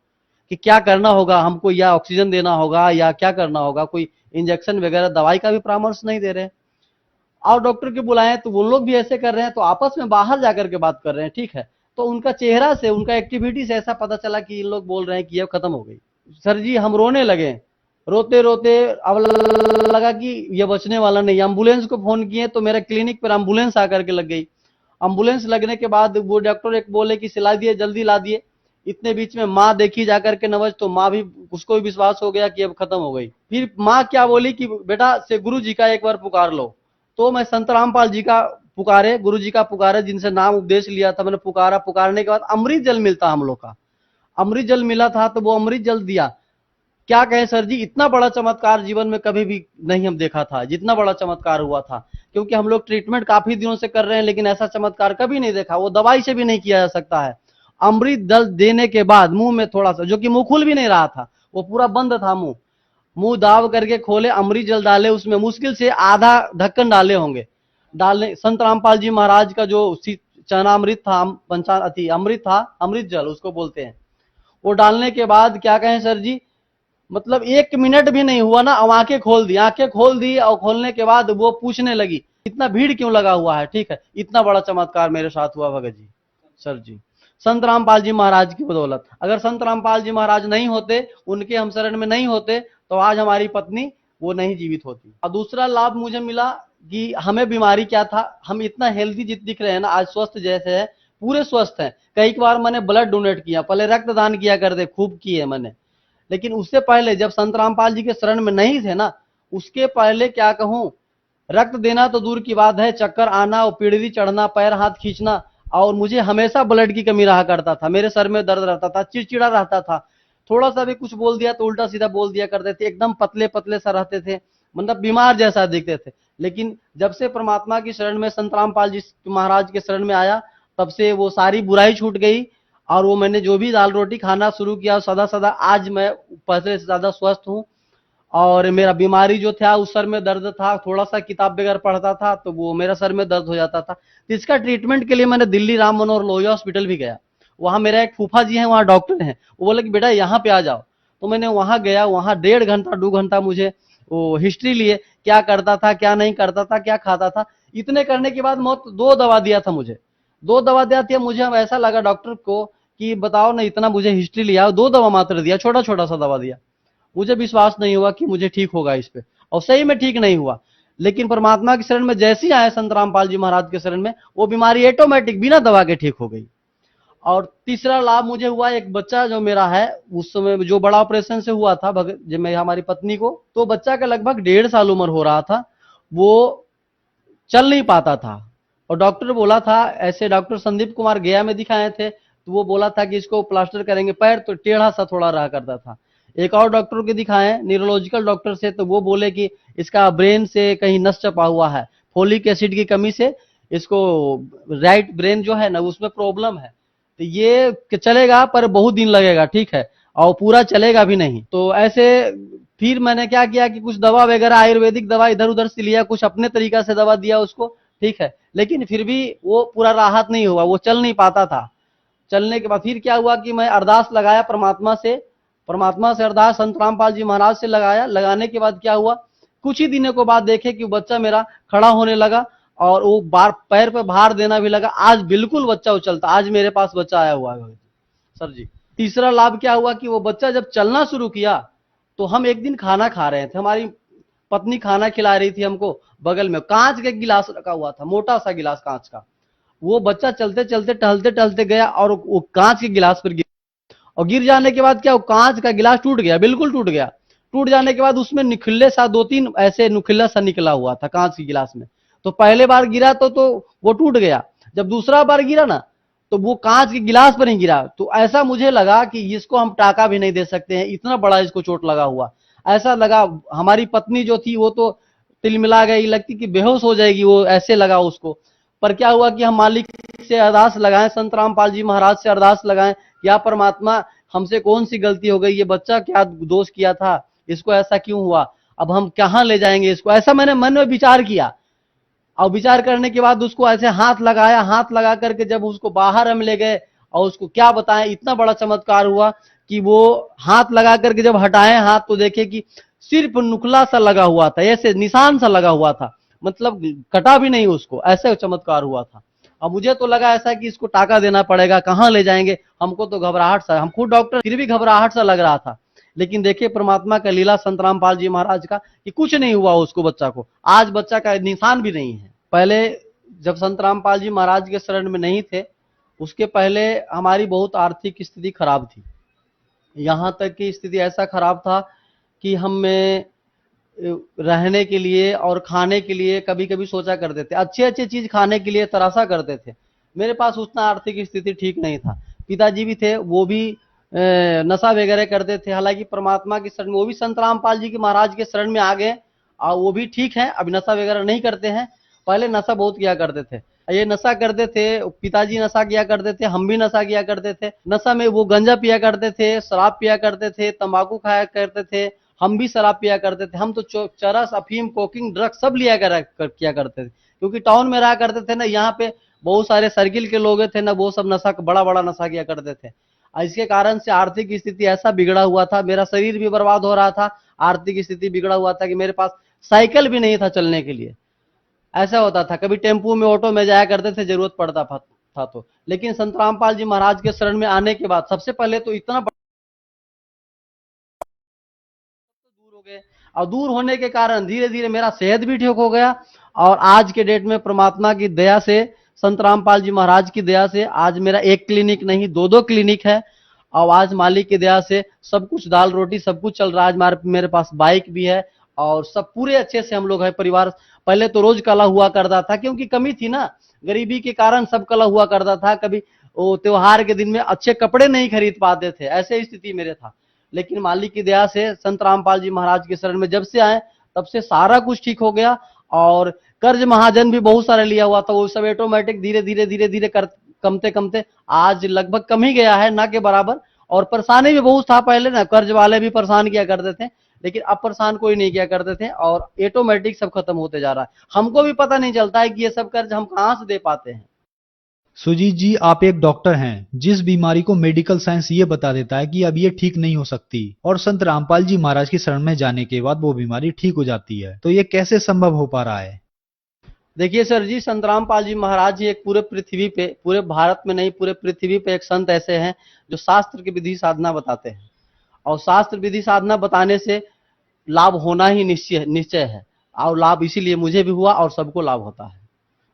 कि क्या करना होगा हमको, या ऑक्सीजन देना होगा या क्या करना होगा, कोई इंजेक्शन वगैरह दवाई का भी परामर्श नहीं दे रहे। और डॉक्टर के बुलाए तो वो लोग भी ऐसे कर रहे हैं, तो आपस में बाहर जाकर के बात कर रहे हैं, ठीक है। तो उनका चेहरा से, उनका एक्टिविटी से ऐसा पता चला कि इन लोग बोल रहे हैं कि ये खत्म हो गई। सर जी हम रोने लगे, रोते रोते अब लगा कि ये बचने वाला नहीं। एम्बुलेंस को फोन किए तो मेरे क्लिनिक पर एम्बुलेंस आकर के लग गई। एम्बुलेंस लगने के बाद वो डॉक्टर एक बोले कि सिला दिए, जल्दी ला दिए। इतने बीच में माँ देखी जाकर के नवज, तो माँ भी, उसको भी विश्वास हो गया कि अब खत्म हो गई। फिर माँ क्या बोली कि बेटा से गुरु जी का एक बार पुकार लो। तो मैं संत रामपाल जी का पुकारे, गुरु जी का पुकारे, जिनसे नाम उपदेश लिया था मैंने, पुकारा। पुकारने के बाद अमृत जल मिलता हम लोग का, अमृत जल मिला था, तो वो अमृत जल दिया। क्या कहे सर जी, इतना बड़ा चमत्कार जीवन में कभी भी नहीं हम देखा था, जितना बड़ा चमत्कार हुआ था। क्योंकि हम लोग ट्रीटमेंट काफी दिनों से कर रहे हैं, लेकिन ऐसा चमत्कार कभी नहीं देखा। वो दवाई से भी नहीं किया जा सकता है। अमृत जल देने के बाद मुंह में थोड़ा सा, जो कि मुंह खुल भी नहीं रहा था, वो पूरा बंद था मुंह, मुंह दाब करके खोले, अमृत जल डाले, उसमें मुश्किल से आधा ढक्कन डाले होंगे। डालने संत रामपाल जी महाराज का जो चरणामृत था, अमृत था, अमृत जल उसको बोलते हैं, वो डालने के बाद क्या कहें सर जी, मतलब 1 मिनट भी नहीं हुआ ना, अब आंखें खोल दी, आंखें खोल दी। और खोलने के बाद वो पूछने लगी इतना भीड़ क्यों लगा हुआ है, ठीक है। इतना बड़ा चमत्कार मेरे साथ हुआ भगत जी, सर जी, संत रामपाल जी महाराज की बदौलत। अगर संत रामपाल जी महाराज नहीं होते, उनके हम शरण में नहीं होते, तो आज हमारी पत्नी वो नहीं जीवित होती। और दूसरा लाभ मुझे मिला कि हमें बीमारी क्या था, हम इतना हेल्दी दिख रहे हैं ना, आज स्वस्थ जैसे है, पूरे स्वस्थ हैं। कई बार मैंने ब्लड डोनेट किया, पहले रक्तदान किया करते, खूब किए मैंने। लेकिन उससे पहले जब संत रामपाल जी के शरण में नहीं थे ना, उसके पहले क्या कहूं, रक्त देना तो दूर की बात है, चक्कर आना और पीढ़ी चढ़ना, पैर हाथ खींचना, और मुझे हमेशा ब्लड की कमी रहा करता था। मेरे सर में दर्द रहता था, चिड़चिड़ा रहता था, थोड़ा सा भी कुछ बोल दिया तो उल्टा सीधा बोल दिया करते थे, एकदम पतले पतले सा रहते थे, मतलब बीमार जैसा दिखते थे। लेकिन जब से परमात्मा की शरण में, संत रामपाल जी महाराज के शरण में आया, तब से वो सारी बुराई छूट गई। और वो मैंने जो भी दाल रोटी खाना शुरू किया, सदा सदा आज मैं पहले से ज्यादा स्वस्थ हूँ। और मेरा बीमारी जो था, उस सर में दर्द था, थोड़ा सा किताब वगैरह पढ़ता था तो वो मेरा सर में दर्द हो जाता था। तो इसका ट्रीटमेंट के लिए मैंने दिल्ली राम मनोहर लोहिया हॉस्पिटल भी गया। वहां मेरा एक फूफा जी हैं, वहां डॉक्टर हैं, वो बोले कि बेटा यहाँ पे आ जाओ। तो मैंने वहां गया, वहां 1.5 घंटा 2 घंटा मुझे वो हिस्ट्री लिए, क्या करता था, क्या नहीं करता था, क्या खाता था। इतने करने के बाद मौत 2 दवा दिया था मुझे, 2 दवा दिया था मुझे। ऐसा लगा डॉक्टर को कि बताओ ना, इतना मुझे हिस्ट्री लिया, 2 दवा मात्र दिया, छोटा छोटा सा दवा दिया। मुझे विश्वास नहीं हुआ कि मुझे ठीक होगा इस पे, और सही में ठीक नहीं हुआ। लेकिन परमात्मा की शरण में जैसे ही आए संत रामपाल जी महाराज के शरण में, वो बीमारी ऑटोमेटिक बिना दवा के ठीक हो गई। और तीसरा लाभ मुझे हुआ, एक बच्चा जो मेरा है, उस समय जो बड़ा ऑपरेशन से हुआ था जब मैं हमारी पत्नी को, तो बच्चा का लगभग 1.5 साल उम्र हो रहा था, वो चल नहीं पाता था। और डॉक्टर बोला था, ऐसे डॉक्टर संदीप कुमार गया में दिखाए थे, तो वो बोला था कि इसको प्लास्टर करेंगे, पैर तो टेढ़ा सा थोड़ा रहा करता था। एक और डॉक्टर के दिखाए, न्यूरोलॉजिकल डॉक्टर से, तो वो बोले कि इसका ब्रेन से कहीं नस चपा हुआ है, फोलिक एसिड की कमी से इसको राइट ब्रेन जो है ना, उसमें प्रॉब्लम है। तो ये चलेगा पर बहुत दिन लगेगा, ठीक है, और पूरा चलेगा भी नहीं। तो ऐसे फिर मैंने क्या किया कि कुछ दवा वगैरह, आयुर्वेदिक दवा इधर उधर से लिया, कुछ अपने तरीका से दवा दिया उसको, ठीक है, लेकिन फिर भी वो पूरा राहत नहीं हुआ, वो चल नहीं पाता था। चलने के बाद फिर क्या हुआ कि मैं अरदास लगाया परमात्मा से अरदास संत रामपाल जी महाराज से लगाया। लगाने के बाद क्या हुआ, कुछ ही दिनों को बाद देखे कि बच्चा मेरा खड़ा होने लगा, और वो पैर पे भार देना भी लगा। आज बिल्कुल बच्चा उछलता, आज मेरे पास बच्चा आया हुआ है सर जी। तीसरा लाभ क्या हुआ कि वो बच्चा जब चलना शुरू किया, तो हम एक दिन खाना खा रहे थे, हमारी पत्नी खाना खिला रही थी हमको, बगल में कांच का गिलास रखा हुआ था, मोटा सा गिलास कांच का। वो बच्चा चलते चलते टहलते टहलते गया और वो कांच के गिलास पर गिर, और गिर जाने के बाद क्या, वो कांच का गिलास टूट गया, बिल्कुल टूट गया। टूट जाने के बाद उसमें निखिल्ले सा 2-3 ऐसे नुकीला सा निकला हुआ था कांच के गिलास में। तो पहले बार गिरा तो वो टूट गया, जब दूसरा बार गिरा ना, तो वो कांच के गिलास पर ही गिरा। तो ऐसा मुझे लगा कि इसको हम टाका भी नहीं दे सकते हैं, इतना बड़ा इसको चोट लगा हुआ। ऐसा लगा। हमारी पत्नी जो थी वो तो तिलमिला गई, लगती कि बेहोश हो जाएगी, वो ऐसे लगा उसको। पर क्या हुआ कि हम मालिक से अरदास लगाएं, संत रामपाल जी महाराज से अरदास लगाएं, या परमात्मा हमसे कौन सी गलती हो गई, ये बच्चा क्या दोष किया था, इसको ऐसा क्यों हुआ, अब हम कहाँ ले जाएंगे इसको, ऐसा मैंने मन में विचार किया। और विचार करने के बाद उसको ऐसे हाथ लगाया, हाथ लगा करके जब उसको बाहर हम ले गए, और उसको क्या बताएं, इतना बड़ा चमत्कार हुआ कि वो हाथ लगा करके जब हटाए हाथ तो देखे कि सिर्फ नुकला सा लगा हुआ था, ऐसे निशान सा लगा हुआ था, मतलब कटा भी नहीं उसको, ऐसे चमत्कार हुआ था। अब मुझे तो लगा ऐसा कि इसको टाका देना पड़ेगा, कहाँ ले जाएंगे, हमको तो घबराहट सा, हम खुद डॉक्टर फिर भी घबराहट सा लग रहा था। लेकिन देखिए परमात्मा का लीला संत रामपाल जी महाराज का कि कुछ नहीं हुआ उसको, बच्चा को आज बच्चा का निशान भी नहीं है। पहले जब संत रामपाल जी महाराज के शरण में नहीं थे, उसके पहले हमारी बहुत आर्थिक स्थिति खराब थी, यहाँ तक की स्थिति ऐसा खराब था कि हमें रहने के लिए और खाने के लिए कभी कभी सोचा करते थे, अच्छे अच्छे चीज खाने के लिए तराशा करते थे। मेरे पास उतना आर्थिक स्थिति ठीक नहीं था, पिताजी भी थे, वो भी नशा वगैरह करते थे। हालांकि परमात्मा की शरण में, वो भी संत रामपाल जी के महाराज के शरण में आ गए और वो भी ठीक है, अभी नशा वगैरह नहीं करते हैं, पहले नशा बहुत किया करते थे। ये नशा करते थे, पिताजी नशा किया करते थे, हम भी नशा किया करते थे। नशा में वो गंजा पिया करते थे, शराब पिया करते थे, तंबाकू खाया करते थे, हम भी शराब पिया करते थे। हम तो चरस, अफीम, कोकिंग, ड्रग्स सब लिया किया करते थे, क्योंकि टाउन में रहा करते थे ना, यहाँ पे बहुत सारे सर्किल के लोग थे ना, वो सब नशा, बड़ा बड़ा नशा किया करते थे। इसके कारण से आर्थिक स्थिति ऐसा बिगड़ा हुआ था, मेरा शरीर भी बर्बाद हो रहा था, आर्थिक स्थिति बिगड़ा हुआ था कि मेरे पास साइकिल भी नहीं था चलने के लिए। ऐसा होता था, कभी टेम्पू में, ऑटो में जाया करते थे, जरूरत पड़ता था तो। लेकिन संत रामपाल जी महाराज के शरण में आने के बाद सबसे पहले तो इतना दूर हो गए, और दूर होने के कारण धीरे धीरे मेरा सेहत भी ठीक हो गया। और आज के डेट में परमात्मा की दया से, संत रामपाल जी महाराज की दया से आज मेरा एक क्लिनिक नहीं, दो क्लिनिक है। और आज मालिक की दया से सब कुछ, दाल रोटी सब कुछ चल रहा है। आज मेरे पास बाइक भी है और सब पूरे अच्छे से हम लोग है परिवार। पहले तो रोज कला हुआ करता था, क्योंकि कमी थी ना, गरीबी के कारण सब कला हुआ करता था। कभी वो त्योहार के दिन में अच्छे कपड़े नहीं खरीद पाते थे, ऐसे स्थिति मेरे था। लेकिन मालिक की दया से संत रामपाल जी महाराज के शरण में जब से आए, तब से सारा कुछ ठीक हो गया। और कर्ज महाजन भी बहुत सारे लिया हुआ था, वो सब ऑटोमेटिक धीरे धीरे कमते कमते आज लगभग कम ही गया है, ना के बराबर। और परेशानी भी बहुत था पहले ना, कर्ज वाले भी परेशान किया करते थे, लेकिन अब परेशान कोई नहीं किया करते थे, और ऑटोमेटिक सब खत्म होते जा रहा है। हमको भी पता नहीं चलता है कि ये सब कर्ज हम कहाँ से दे पाते हैं। सुजीत जी, आप एक डॉक्टर हैं, जिस बीमारी को मेडिकल साइंस ये बता देता है कि अब ये ठीक नहीं हो सकती, और संत रामपाल जी महाराज की शरण में जाने के बाद वो बीमारी ठीक हो जाती है, तो ये कैसे संभव हो पा रहा है? देखिए सर जी, संत रामपाल जी महाराज जी एक पूरे पृथ्वी पे, पूरे भारत में नहीं पूरे पृथ्वी पे एक संत ऐसे हैं जो शास्त्र की विधि साधना बताते हैं। और शास्त्र विधि साधना बताने से लाभ होना ही निश्चय है, और लाभ इसीलिए मुझे भी हुआ और सबको लाभ होता है।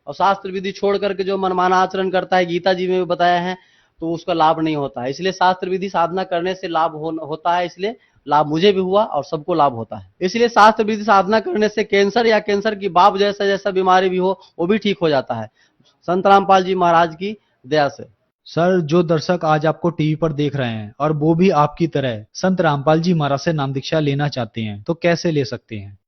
और शास्त्र विधि छोड़ करके जो मनमाना आचरण करता है, गीता जी में भी बताया है, तो उसका लाभ नहीं होता है। इसलिए शास्त्र विधि साधना करने से लाभ होता है, इसलिए लाभ मुझे भी हुआ और सबको लाभ होता है। इसलिए शास्त्र विधि साधना करने से कैंसर या कैंसर की बाप जैसा बीमारी भी हो, वो भी ठीक हो जाता है संत रामपाल जी महाराज की दया से। सर, जो दर्शक आज आपको टीवी पर देख रहे हैं और वो भी आपकी तरह संत रामपाल जी महाराज से नाम दीक्षा लेना चाहते हैं, तो कैसे ले सकते हैं?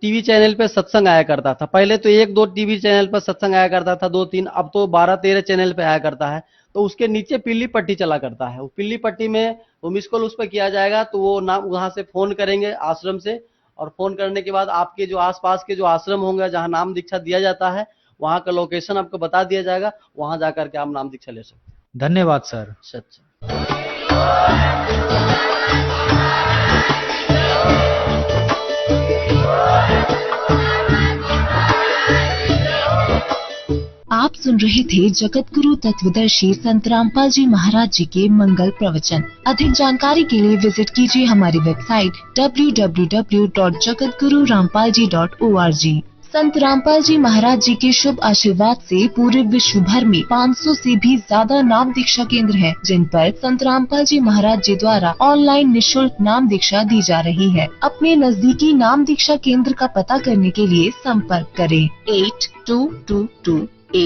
टीवी चैनल पे सत्संग आया करता था, पहले तो 1-2 टीवी चैनल पर सत्संग आया करता था, 2-3, अब तो 12-13 चैनल पे आया करता है। तो उसके नीचे पीली पट्टी चला करता है, वो पीली पट्टी में वो मिस कॉल उस पर किया जाएगा, तो वो नाम वहां से फोन करेंगे आश्रम से, और फोन करने के बाद आपके जो आसपास के जो आश्रम होंगे जहाँ नाम दीक्षा दिया जाता है, वहाँ का लोकेशन आपको बता दिया जाएगा, वहां जाकर के आप नाम दीक्षा ले सकते हैं। धन्यवाद सर। आप सुन रहे थे जगत गुरु तत्वदर्शी संत रामपाल जी महाराज जी के मंगल प्रवचन। अधिक जानकारी के लिए विजिट कीजिए हमारी वेबसाइट www.jagatgururampalji.org। संत रामपाल जी महाराज जी के शुभ आशीर्वाद से पूरे विश्व भर में 500 से भी ज्यादा नाम दीक्षा केंद्र हैं, जिन पर संत रामपाल जी महाराज जी द्वारा ऑनलाइन निःशुल्क नाम दीक्षा दी जा रही है। अपने नजदीकी नाम दीक्षा केंद्र का पता करने के लिए संपर्क करें 8222